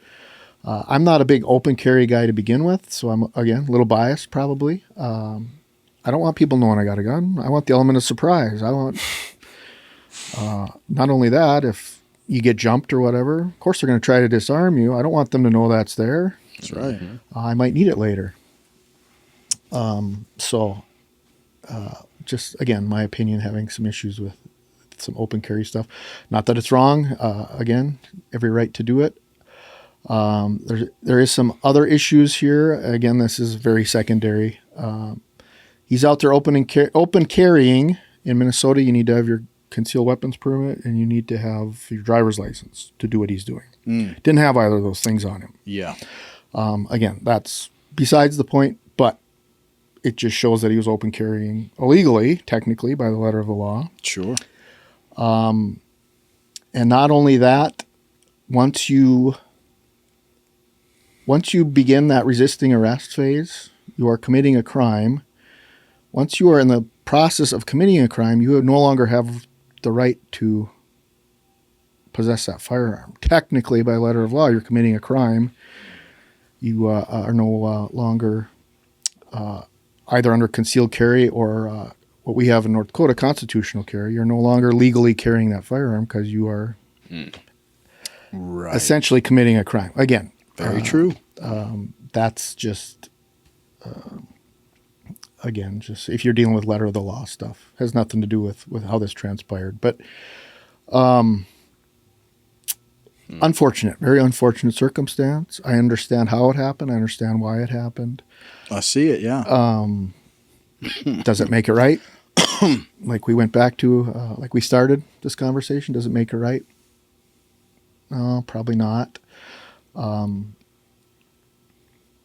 I'm not a big open carry guy to begin with, so I'm, again, a little biased probably. I don't want people knowing I got a gun. I want the element of surprise. I want, not only that, if you get jumped or whatever, of course they're going to try to disarm you. I don't want them to know that's there. That's right. I might need it later. So, just again, my opinion, having some issues with some open carry stuff. Not that it's wrong. Again, every right to do it. There is some other issues here. Again, this is very secondary. He's out there open carrying. In Minnesota, you need to have your concealed weapons permit and you need to have your driver's license to do what he's doing. Didn't have either of those things on him. Yeah. Again, that's besides the point, but it just shows that he was open carrying illegally, technically, by the letter of the law. Sure. And not only that, once you begin that resisting arrest phase, you are committing a crime. Once you are in the process of committing a crime, you no longer have the right to possess that firearm. Technically, by letter of law, you're committing a crime. You are no longer either under concealed carry or what we have in North Dakota, constitutional carry. You're no longer legally carrying that firearm because you are essentially committing a crime. Again, very true. That's just, again, just if you're dealing with letter of the law stuff, has nothing to do with how this transpired. But unfortunate, very unfortunate circumstance. I understand how it happened. I understand why it happened. I see it, yeah. Does it make it right? Like we went back to, like we started this conversation, does it make it right? No, probably not.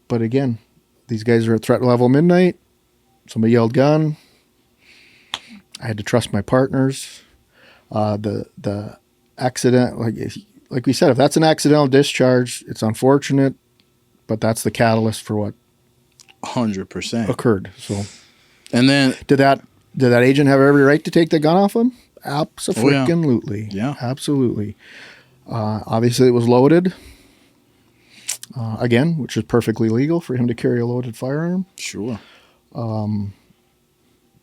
But again, these guys are at threat level midnight. Somebody yelled gun. I had to trust my partners. The accident, like we said, if that's an accidental discharge, it's unfortunate, but that's the catalyst for what 100% occurred. So, and then did that agent have every right to take the gun off him? Absolutely. Yeah. Absolutely. Obviously, it was loaded. Again, which is perfectly legal for him to carry a loaded firearm. Sure.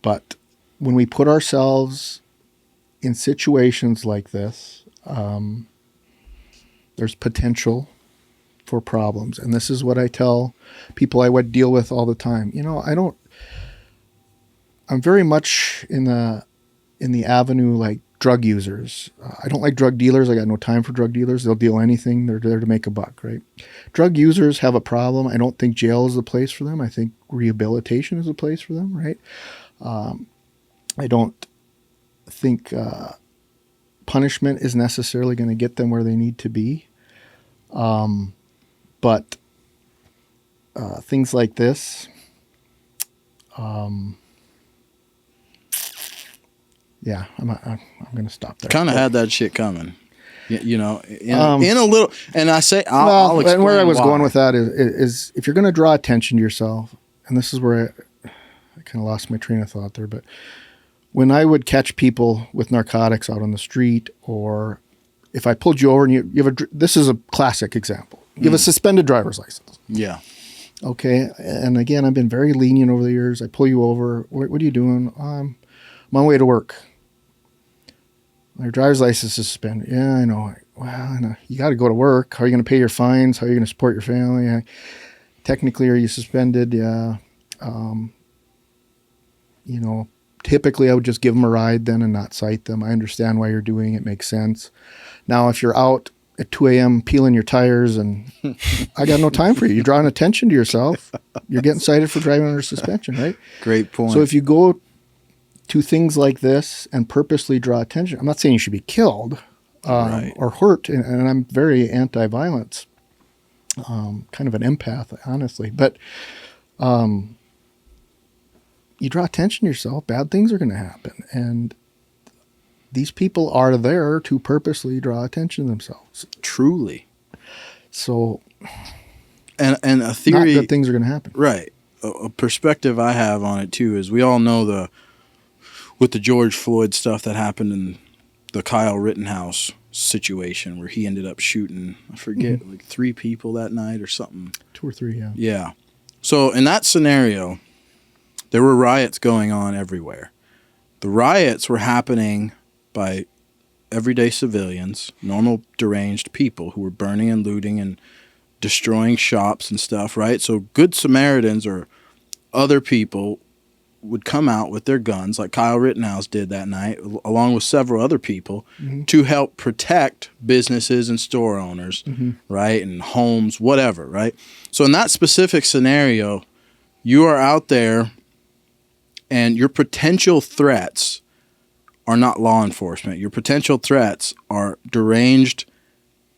But when we put ourselves in situations like this, there's potential for problems. And this is what I tell people I would deal with all the time. You know, I'm very much in the avenue like drug users. I don't like drug dealers. I got no time for drug dealers. They'll deal anything. They're there to make a buck, right? Drug users have a problem. I don't think jail is the place for them. I think rehabilitation is the place for them, right? I don't think punishment is necessarily going to get them where they need to be. But things like this, yeah, I'm going to stop there. Kind of had that shit coming, you know, in a little. And I say, I'll explain and where I was why. going with that is if you're going to draw attention to yourself, and this is where I kind of lost my train of thought there, but when I would catch people with narcotics out on the street, or if I pulled you over and you have this is a classic example. You have a suspended driver's license. Yeah. Okay. And again, I've been very lenient over the years. I pull you over. What are you doing? I'm on my way to work. Your driver's license is suspended. Yeah, I know. Well, I know. You got to go to work. How are you going to pay your fines? How are you going to support your family? Technically, are you suspended? Yeah. You know, typically I would just give them a ride then and not cite them. I understand why you're doing it. Makes sense. Now, if you're out at 2 a.m. peeling your tires and I got no time for you. You're drawing attention to yourself. You're getting cited for driving under suspension, right? Great point. So if you go to things like this and purposely draw attention, I'm not saying you should be killed Right. or hurt, and I'm very anti-violence, kind of an empath, honestly. But you draw attention to yourself, bad things are going to happen. And these people are there to purposely draw attention to themselves. Truly. So, And a not theory, good things are going to happen. right? A perspective I have on it too is we all know with the George Floyd stuff that happened in the Kyle Rittenhouse situation where he ended up shooting, I forget, like 3 people that night or something. 2 or 3, yeah. Yeah. So in that scenario, there were riots going on everywhere. The riots were happening by everyday civilians, normal deranged people who were burning and looting and destroying shops and stuff, right? So good Samaritans or other people would come out with their guns, like Kyle Rittenhouse did that night, along with several other people, to help protect businesses and store owners, right, and homes, whatever, right? So in that specific scenario, you are out there and your potential threats are not law enforcement. Your potential threats are deranged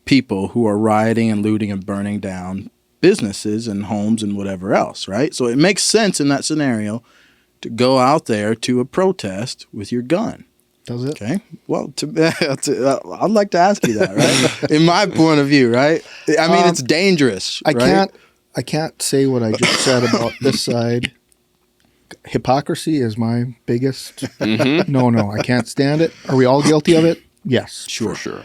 people who are rioting and looting and burning down businesses and homes and whatever else, right? So it makes sense in that scenario to go out there to a protest with your gun. Does it? Okay. Well, I'd like to ask you that, right? In my point of view, right? I mean, it's dangerous. I can't say what I just said about this side. Hypocrisy is my biggest. No, I can't stand it. Are we all guilty of it? Yes. For sure.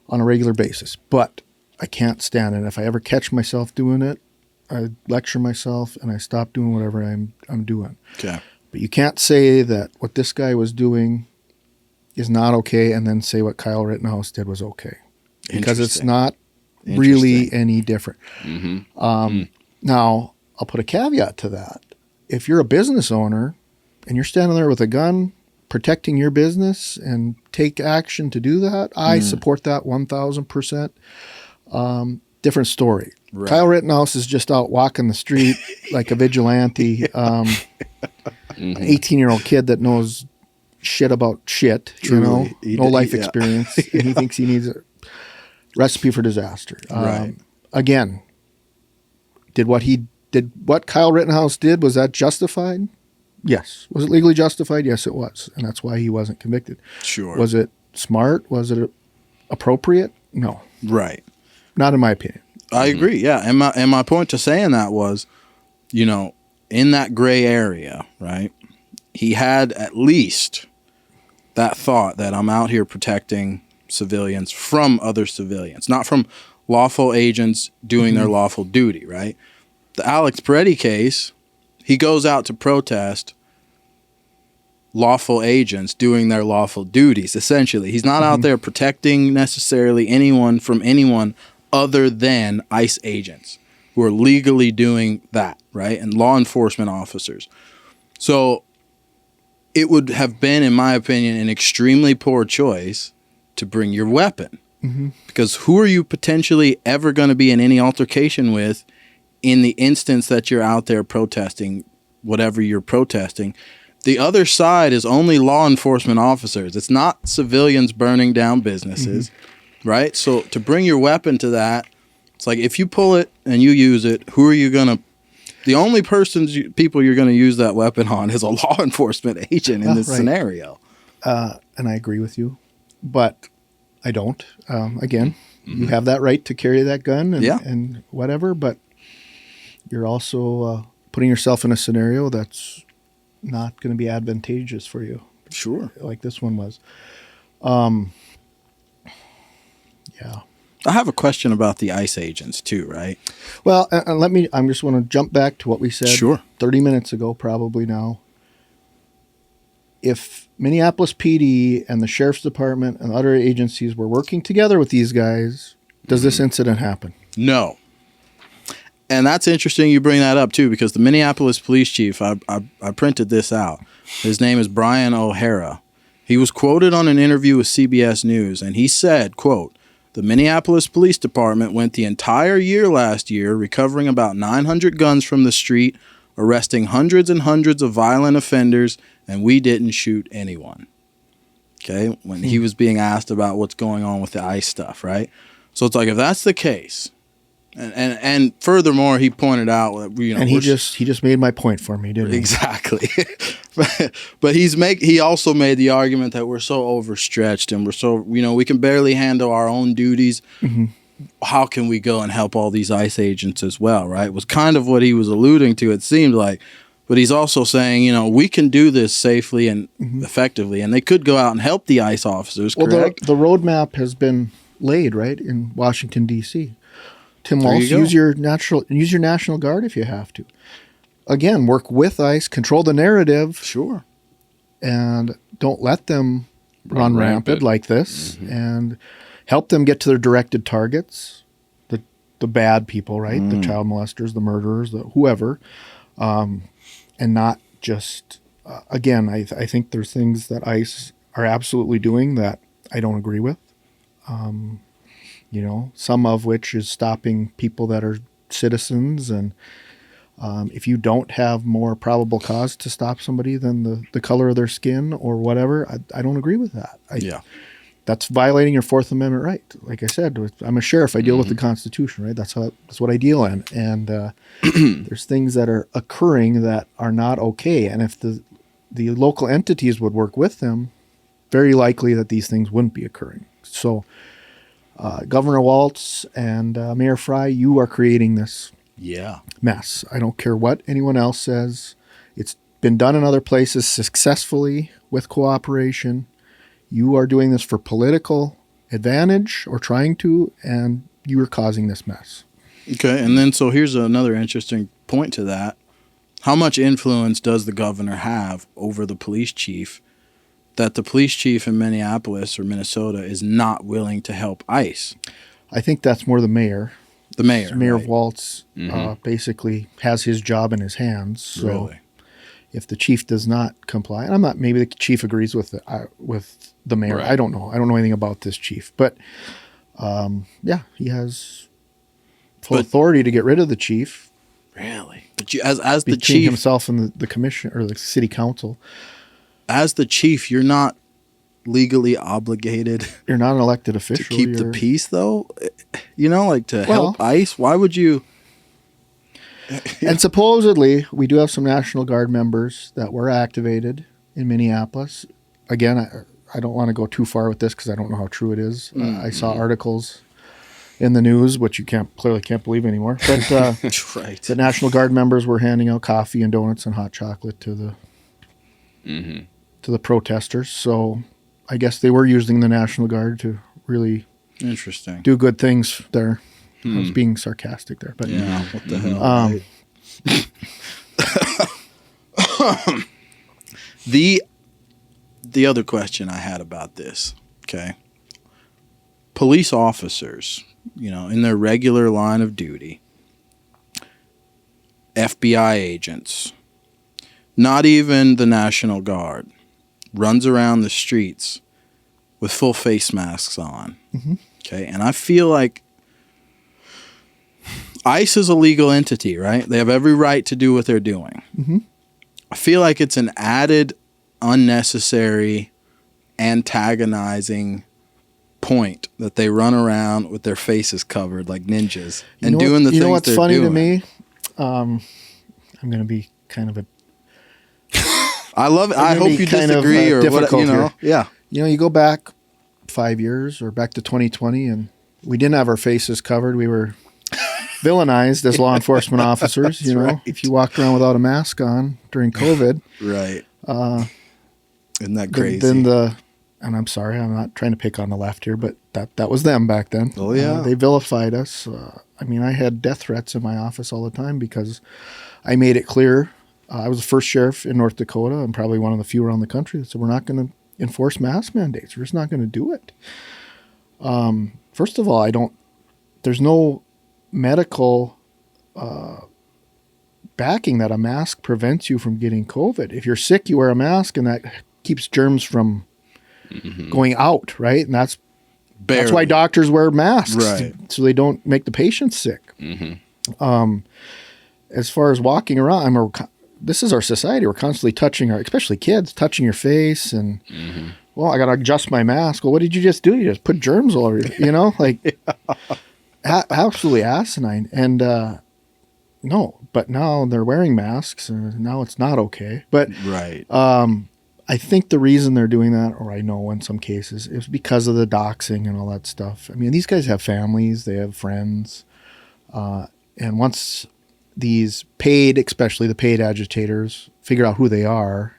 On a regular basis. But I can't stand it. If I ever catch myself doing it, I lecture myself and I stop doing whatever I'm doing. Okay. But you can't say that what this guy was doing is not okay and then say what Kyle Rittenhouse did was okay. Because it's not really any different. Now, I'll put a caveat to that. If you're a business owner and you're standing there with a gun protecting your business and take action to do that, I support that 1,000%. Different story. Right. Kyle Rittenhouse is just out walking the street like a vigilante, 18-year-old kid that knows shit about shit, Truly. No life experience, and he thinks he needs a recipe for disaster. Right. Again, what Kyle Rittenhouse did, was that justified? Yes. Was it legally justified? Yes, it was, and that's why he wasn't convicted. Sure. Was it smart? Was it appropriate? No. Right. Not in my opinion. I agree. Yeah, and my point to saying that was, in that gray area, right? He had at least that thought that I'm out here protecting civilians from other civilians, not from lawful agents doing their lawful duty, right? The Alex Pretti case, he goes out to protest lawful agents doing their lawful duties, essentially. He's not out there protecting necessarily anyone from anyone other than ICE agents who are legally doing that, right? And law enforcement officers. So it would have been, in my opinion, an extremely poor choice to bring your weapon. Because who are you potentially ever going to be in any altercation with in the instance that you're out there protesting whatever you're protesting? The other side is only law enforcement officers. It's not civilians burning down businesses, right? So to bring your weapon to that, it's like if you pull it and you use it, who are you going to... The only people you're going to use that weapon on is a law enforcement agent in this scenario. And I agree with you, but I don't. Again, you have that right to carry that gun and whatever, but you're also putting yourself in a scenario that's not going to be advantageous for you. Sure. Like this one was. Yeah. I have a question about the ICE agents too, right? Well, I just want to jump back to what we said 30 minutes ago, probably now. If Minneapolis PD and the Sheriff's Department and other agencies were working together with these guys, does this incident happen? No. And that's interesting you bring that up too, because the Minneapolis police chief, I printed this out. His name is Brian O'Hara. He was quoted on an interview with CBS News, and he said, quote, "The Minneapolis Police Department went the entire year last year recovering about 900 guns from the street, arresting hundreds and hundreds of violent offenders, and we didn't shoot anyone." Okay, when he was being asked about what's going on with the ICE stuff, right? So it's like, if that's the case, and furthermore, he pointed out, and he just made my point for me, didn't he? Exactly. But he also made the argument that we're so overstretched and we're so, we can barely handle our own duties. How can we go and help all these ICE agents as well, right? Was kind of what he was alluding to, it seemed like. But he's also saying, we can do this safely and effectively, and they could go out and help the ICE officers, correct? Well, the roadmap has been laid, right, in Washington, D.C. Tim Walsh, use your National Guard if you have to. Again, work with ICE, control the narrative. Sure. And don't let them run rampant like this, and help them get to their directed targets, the bad people, right? The child molesters, the murderers, the whoever. and not just, again, I think there's things that ICE are absolutely doing that I don't agree with. Some of which is stopping people that are citizens, and if you don't have more probable cause to stop somebody than the color of their skin or whatever, I don't agree with that. That's violating your Fourth Amendment right. Like I said, I'm a sheriff. I deal with the Constitution, right? That's what I deal in. And there's things that are occurring that are not okay. And if the local entities would work with them, very likely that these things wouldn't be occurring. So Governor Waltz and Mayor Fry, you are creating this mess. I don't care what anyone else says. It's been done in other places successfully with cooperation. You are doing this for political advantage or trying to, and you are causing this mess. Okay, and then so here's another interesting point to that. How much influence does the governor have over the police chief that the police chief in Minneapolis or Minnesota is not willing to help ICE? I think that's more the mayor. The mayor. Mayor right. Waltz basically has his job in his hands. So Really? if the chief does not comply, and I'm not, maybe the chief agrees with the mayor. Right. I don't know. I don't know anything about this chief, but he has full authority to get rid of the chief. Really? But you, as the Between chief himself and the commission or the city council, as the chief, you're not legally obligated you're not an elected to official. keep the peace, though. To help ICE. Why would you? And supposedly, we do have some National Guard members that were activated in Minneapolis. Again, I don't want to go too far with this because I don't know how true it is. I saw articles in the news, which you clearly can't believe anymore. But Right. the National Guard members were handing out coffee and donuts and hot chocolate to the protesters. So I guess they were using the National Guard to really Interesting. do good things there. I was being sarcastic there, but Yeah. What the hell? Right? The other question I had about this, okay? Police officers, in their regular line of duty, FBI agents, not even the National Guard, runs around the streets with full face masks on. Okay, and I feel like ICE is a legal entity, right? They have every right to do what they're doing. I feel like it's an added, unnecessary, antagonizing point that they run around with their faces covered like ninjas and doing the things they're doing. You know what's funny to me? I'm going to be kind of a... I love it. I hope you disagree or what, here. Yeah. You go back 5 years or back to 2020 and we didn't have our faces covered. We were villainized as law enforcement officers. Right. If you walked around without a mask on during COVID, Right. Isn't that crazy? And I'm sorry, I'm not trying to pick on the left here, but that was them back then. Oh, yeah. They vilified us. I had death threats in my office all the time because I made it clear. I was the first sheriff in North Dakota and probably one of the few around the country that said we're not going to enforce mask mandates. We're just not going to do it. First of all, there's no medical backing that a mask prevents you from getting COVID. If you're sick, you wear a mask and that keeps germs from going out, right? And that's why doctors wear masks, Right. so they don't make the patients sick. As far as walking around, this is our society. We're constantly touching especially kids, touching your face and, well, I got to adjust my mask. Well, what did you just do? You just put germs all over you, absolutely asinine. And, no, but now they're wearing masks and now it's not okay. But, Right. I think the reason they're doing that, or I know in some cases, is because of the doxing and all that stuff. These guys have families, they have friends. And once these especially the paid agitators, figure out who they are,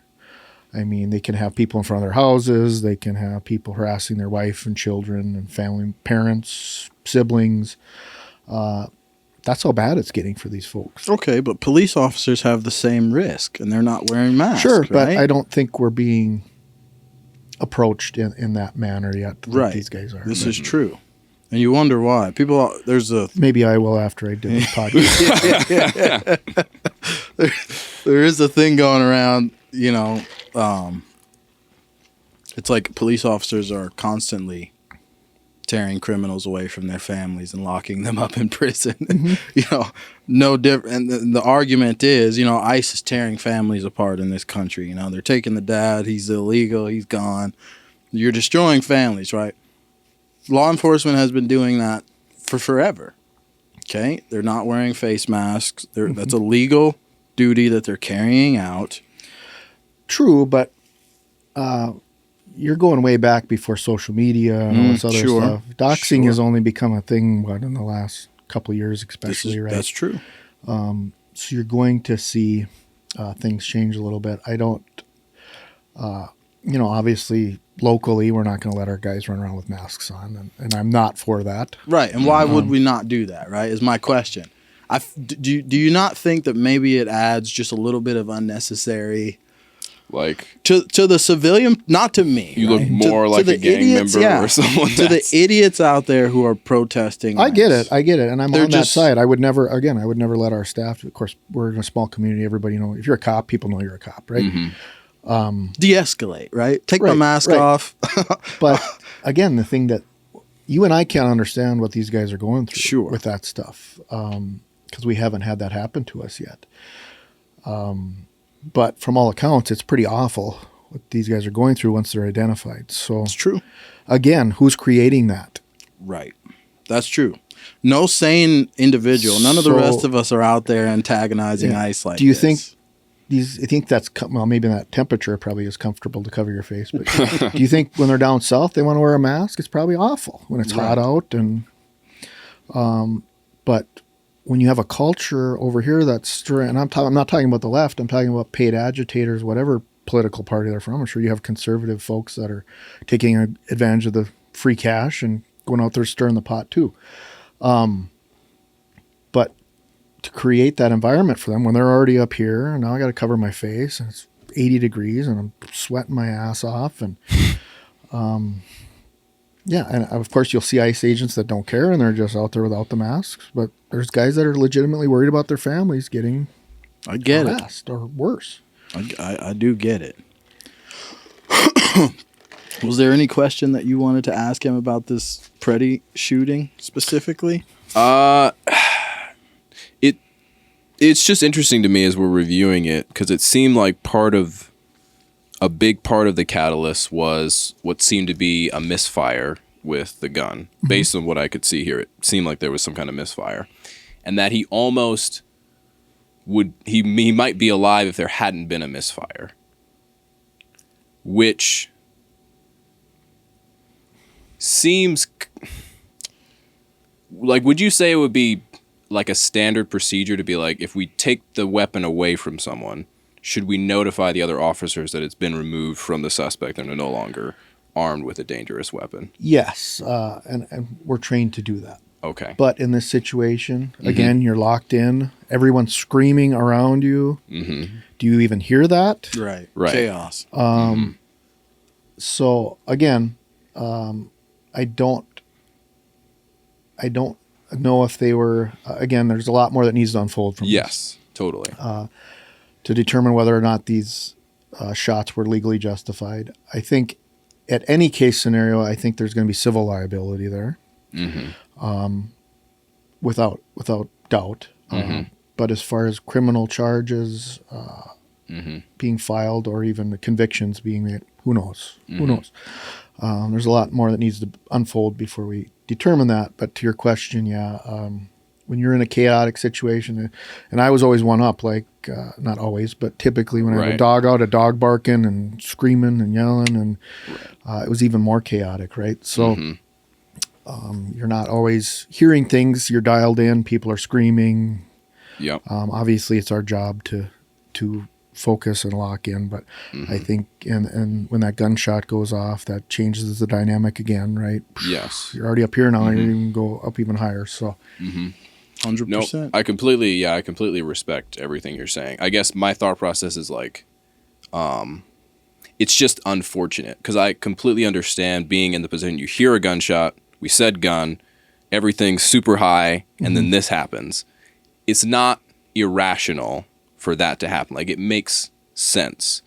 they can have people in front of their houses. They can have people harassing their wife and children and family, parents, siblings. That's how bad it's getting for these folks. Okay, but police officers have the same risk, and they're not wearing masks. Sure, right? but I don't think we're being approached in that manner yet. Right. These guys are. This is true. And you wonder why. Maybe I will after I do this podcast. There is a thing going around, it's like police officers are constantly tearing criminals away from their families and locking them up in prison. Mm-hmm. No different. And the argument is, ICE is tearing families apart in this country. They're taking the dad. He's illegal. He's gone. You're destroying families, right? Law enforcement has been doing that for forever. Okay? They're not wearing face masks. That's a legal duty that they're carrying out. True, but you're going way back before social media and all this other stuff. Doxing has only become a thing, in the last couple of years, especially, right? That's true. So you're going to see things change a little bit. I don't, obviously, locally, we're not going to let our guys run around with masks on, and I'm not for that. Right, and why would we not do that, right, is my question. Do you not think that maybe it adds just a little bit of unnecessary... Like to the civilian, not to me. You right? look more like a gang member or someone. To the idiots out there who are protesting. I get it, and I'm on that side. I would never let our staff. Of course, we're in a small community. Everybody if you're a cop, people know you're a cop, right? De-escalate, right? Take my mask off. But again, the thing that you and I can't understand what these guys are going through with that stuff, because we haven't had that happen to us yet. But from all accounts, it's pretty awful what these guys are going through once they're identified. So it's true. Again, who's creating that? Right. That's true. No sane individual. None of the rest of us are out there antagonizing ICE like this. Do you think I think that's, maybe that temperature probably is comfortable to cover your face. But do you think when they're down south, they want to wear a mask? It's probably awful when it's hot out. But when you have a culture over here that's, and I'm not talking about the left, I'm talking about paid agitators, whatever political party they're from. I'm sure you have conservative folks that are taking advantage of the free cash and going out there stirring the pot too. But to create that environment for them when they're already up here, and now I got to cover my face and it's 80 degrees and I'm sweating my ass off. And, and of course you'll see ICE agents that don't care and they're just out there without the masks, but there's guys that are legitimately worried about their families getting harassed or worse. I do get it. Was there any question that you wanted to ask him about this Pretti shooting specifically? It's just interesting to me as we're reviewing it because it seemed like a big part of the catalyst was what seemed to be a misfire with the gun. Based on what I could see here, it seemed like there was some kind of misfire. And that he almost he might be alive if there hadn't been a misfire. Which seems like, would you say it would be like a standard procedure to be like, if we take the weapon away from someone, should we notify the other officers that it's been removed from the suspect and are no longer armed with a dangerous weapon? Yes, and we're trained to do that. Okay. But in this situation, again, you're locked in. Everyone's screaming around you. Mm-hmm. Do you even hear that? Right. Chaos. So again, I don't know if they were. Again, there's a lot more that needs to unfold from Yes, totally. To determine whether or not these shots were legally justified. I think at any case scenario, I think there's going to be civil liability there, without doubt. But as far as criminal charges being filed or even the convictions being made, who knows? Who knows? There's a lot more that needs to unfold before we determine that. But to your question, when you're in a chaotic situation, and I was always one up, like not always, but typically when I had a dog out, a dog barking and screaming and yelling, and it was even more chaotic, right? So you're not always hearing things. You're dialed in. People are screaming. Yep. Obviously, it's our job to focus and lock in, but I think and when that gunshot goes off, that changes the dynamic again, right? Yes. You're already up here now. You can go up even higher. So. 100%. No, I completely respect everything you're saying. I guess my thought process is like, it's just unfortunate because I completely understand being in the position. You hear a gunshot, we said gun, everything's super high, and then this happens. It's not irrational for that to happen. Like, it makes sense.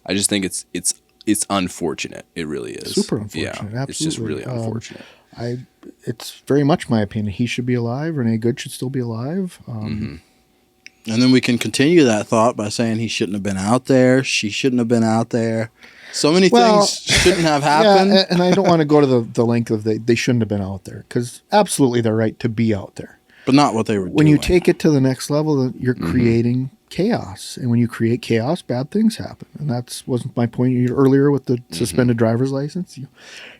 I just think it's unfortunate. It really is. Super unfortunate. Yeah, Absolutely. it's just really unfortunate. It's very much my opinion. He should be alive. Renee Good should still be alive. And then we can continue that thought by saying he shouldn't have been out there. She shouldn't have been out there. So many things shouldn't have happened. Yeah, and I don't want to go to the length of they shouldn't have been out there, because absolutely they're right to be out there. But not what they were doing. When you take it to the next level, you're creating chaos. And when you create chaos, bad things happen. And wasn't my point earlier with the suspended driver's license.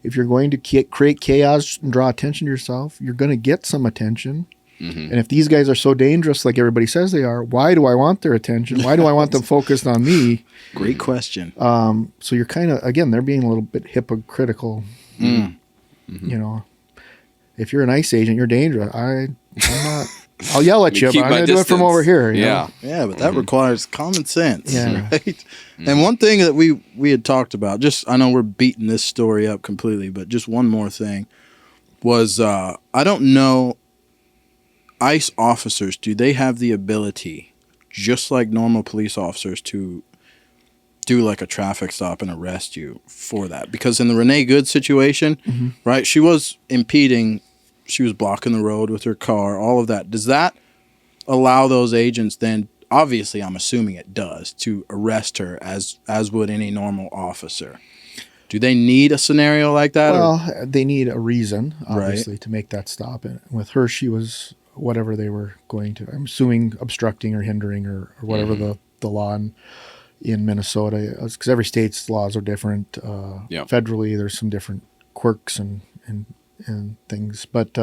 If you're going to create chaos and draw attention to yourself, you're going to get some attention. And if these guys are so dangerous, like everybody says they are, why do I want their attention? Why do I want them focused on me? Great question. So you're kind of, again, they're being a little bit hypocritical. You know, if you're an ICE agent, you're dangerous. I'm not. I'll yell at you, but I'm going to do it from over here. You know? Yeah, but that requires common sense. Yeah. Right? And one thing that we had talked about, I know we're beating this story up completely, but just one more thing was, I don't know, ICE officers, do they have the ability, just like normal police officers, to do like a traffic stop and arrest you for that? Because in the Renee Good situation, right, she was impeding. She was blocking the road with her car, all of that. Does that allow those agents then, obviously I'm assuming it does, to arrest her as would any normal officer? Do they need a scenario like that? Well, they need a reason, obviously, to make that stop. And with her, she was whatever they were going to, I'm assuming obstructing or hindering or whatever the law in Minnesota is, because every state's laws are different. Federally, there's some different quirks and things, but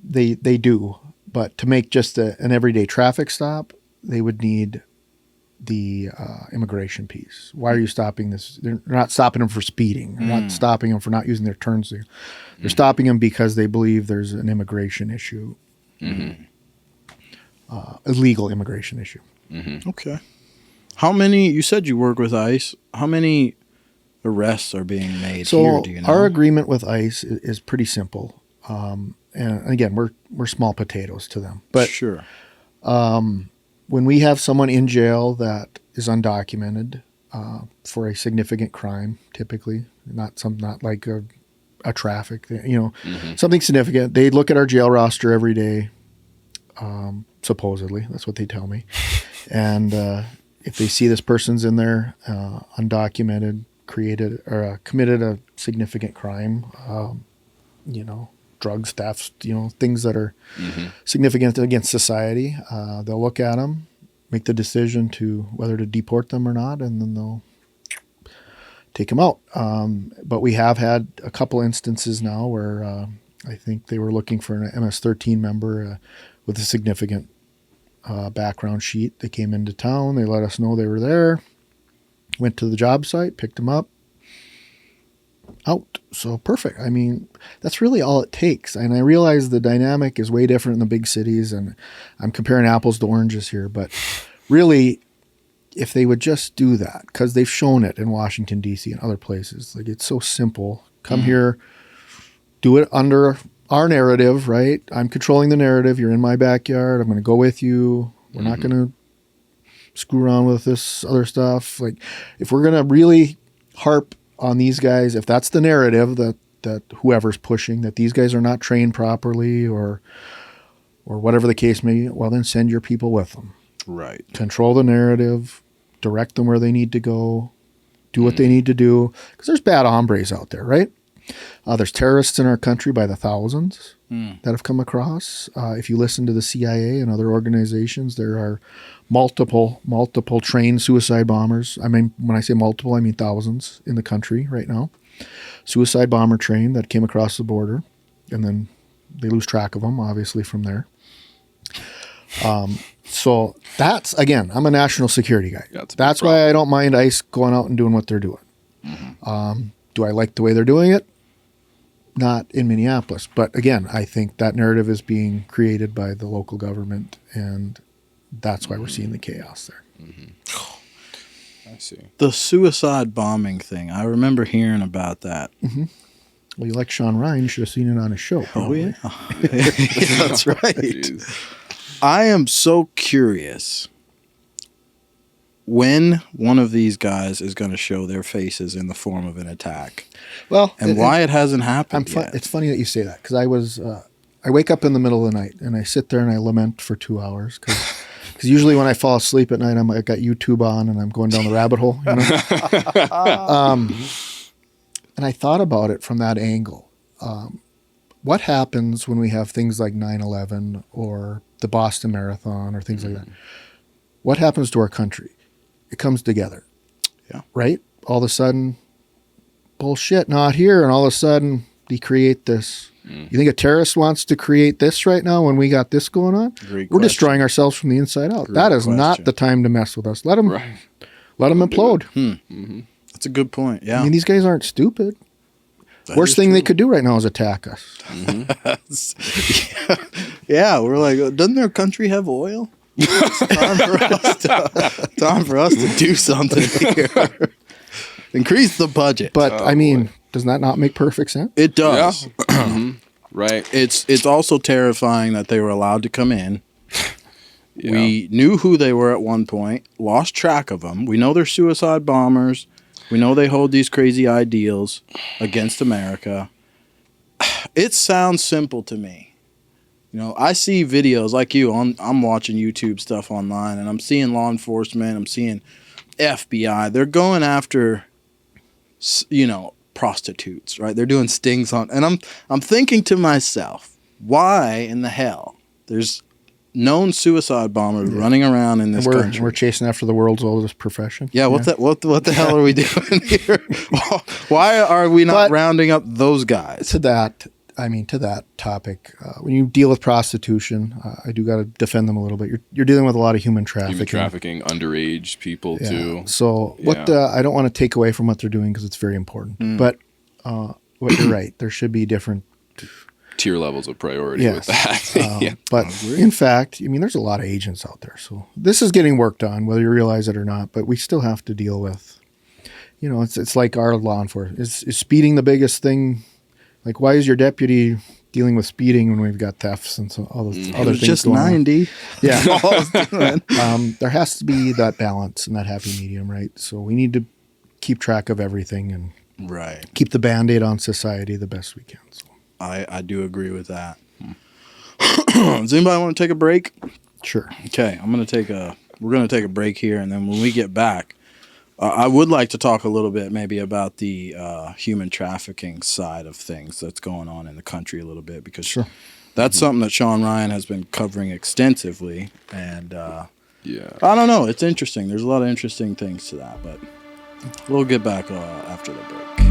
they do. But to make just an everyday traffic stop, they would need the immigration piece. Why are you stopping this? They're not stopping them for speeding. They're not stopping them for not using their turns. They're stopping them because they believe there's an immigration issue, a legal immigration issue. Okay. How many, you said you work with ICE, how many arrests are being made here, do you know? Our agreement with ICE is pretty simple. And again, we're small potatoes to them. But sure. When we have someone in jail that is undocumented for a significant crime, typically, not like a traffic, something significant, they look at our jail roster every day, supposedly. That's what they tell me. And if they see this person's in there, undocumented, committed a significant crime, drugs, thefts, things that are significant against society, they'll look at them, make the decision to whether to deport them or not, and then they'll take them out. But we have had a couple instances now where I think they were looking for an MS-13 member with a significant background sheet. They came into town. They let us know they were there. Went to the job site, picked them up, out. So perfect. I mean, that's really all it takes. And I realize the dynamic is way different in the big cities, and I'm comparing apples to oranges here. But really, if they would just do that, because they've shown it in Washington, D.C. and other places, like, it's so simple. Come here, do it under our narrative, right? I'm controlling the narrative. You're in my backyard. I'm going to go with you. We're not going to screw around with this other stuff. Like, if we're going to really harp on these guys, if that's the narrative that whoever's pushing, that these guys are not trained properly or whatever the case may be, well, then send your people with them. Right. Control the narrative, direct them where they need to go, do what they need to do. Because there's bad hombres out there, right? There's terrorists in our country by the thousands that have come across. If you listen to the CIA and other organizations, there are multiple trained suicide bombers. I mean, when I say multiple, I mean thousands in the country right now. Suicide bomber trained that came across the border, and then they lose track of them, obviously, from there. So that's, again, I'm a national security guy. That's why I don't mind ICE going out and doing what they're doing. Do I like the way they're doing it? Not in Minneapolis. But again, I think that narrative is being created by the local government, and that's why we're seeing the chaos there. I see. The suicide bombing thing, I remember hearing about that. Well, you like Sean Ryan, you should have seen it on his show. Oh, Probably. yeah. That's right. Jeez. I am so curious when one of these guys is going to show their faces in the form of an attack. Well, And why it hasn't happened yet. It's funny that you say that, because I wake up in the middle of the night and I sit there and I lament for 2 hours, because usually when I fall asleep at night, I got YouTube on and I'm going down the rabbit hole. You know? And I thought about it from that angle. What happens when we have things like 9/11 or the Boston Marathon or things like that? What happens to our country? It comes together. Yeah. Right? All of a sudden, bullshit, not here. And all of a sudden, they create this. You think a terrorist wants to create this right now when we got this going on? We're destroying ourselves from the inside out. That is not the time to mess with us. Let them implode. That's a good point. Yeah. I mean, these guys aren't stupid. Worst thing they could do right now is attack us. Yeah, we're like, doesn't their country have oil? It's time for us to do something here. Increase the budget. But I mean, does that not make perfect sense? It does. Yeah. Right. It's also terrifying that they were allowed to come in. Yeah. We knew who they were at one point, lost track of them. We know they're suicide bombers. We know they hold these crazy ideals against America. It sounds simple to me. You know, I see videos like you. I'm watching YouTube stuff online, and I'm seeing law enforcement. I'm seeing FBI. They're going after, you know, prostitutes, right? They're doing stings on, and I'm thinking to myself, why in the hell there's known suicide bombers running around in this country? We're chasing after the world's oldest profession. Yeah, what the hell are we doing here? Why are we not rounding up those guys? To that topic, when you deal with prostitution, I do got to defend them a little bit. You're dealing with a lot of human trafficking. Underage people too. So I don't want to take away from what they're doing because it's very important. But you're right. There should be different tier levels of priority with that. But in fact, I mean, there's a lot of agents out there. So this is getting worked on, whether you realize it or not. But we still have to deal with, you know, it's like our law enforcement. Is speeding the biggest thing? Like, why is your deputy dealing with speeding when we've got thefts and so all those other things just going 90. On? Yeah. There has to be that balance and that happy medium, right? So we need to keep track of everything and keep the Band-Aid on society the best we can. So. I do agree with that. Does anybody want to take a break? Sure. Okay, we're going to take a break here, and then when we get back, I would like to talk a little bit maybe about the human trafficking side of things that's going on in the country a little bit, because that's something that Sean Ryan has been covering extensively, and I don't know, it's interesting. There's a lot of interesting things to that, but we'll get back after the break.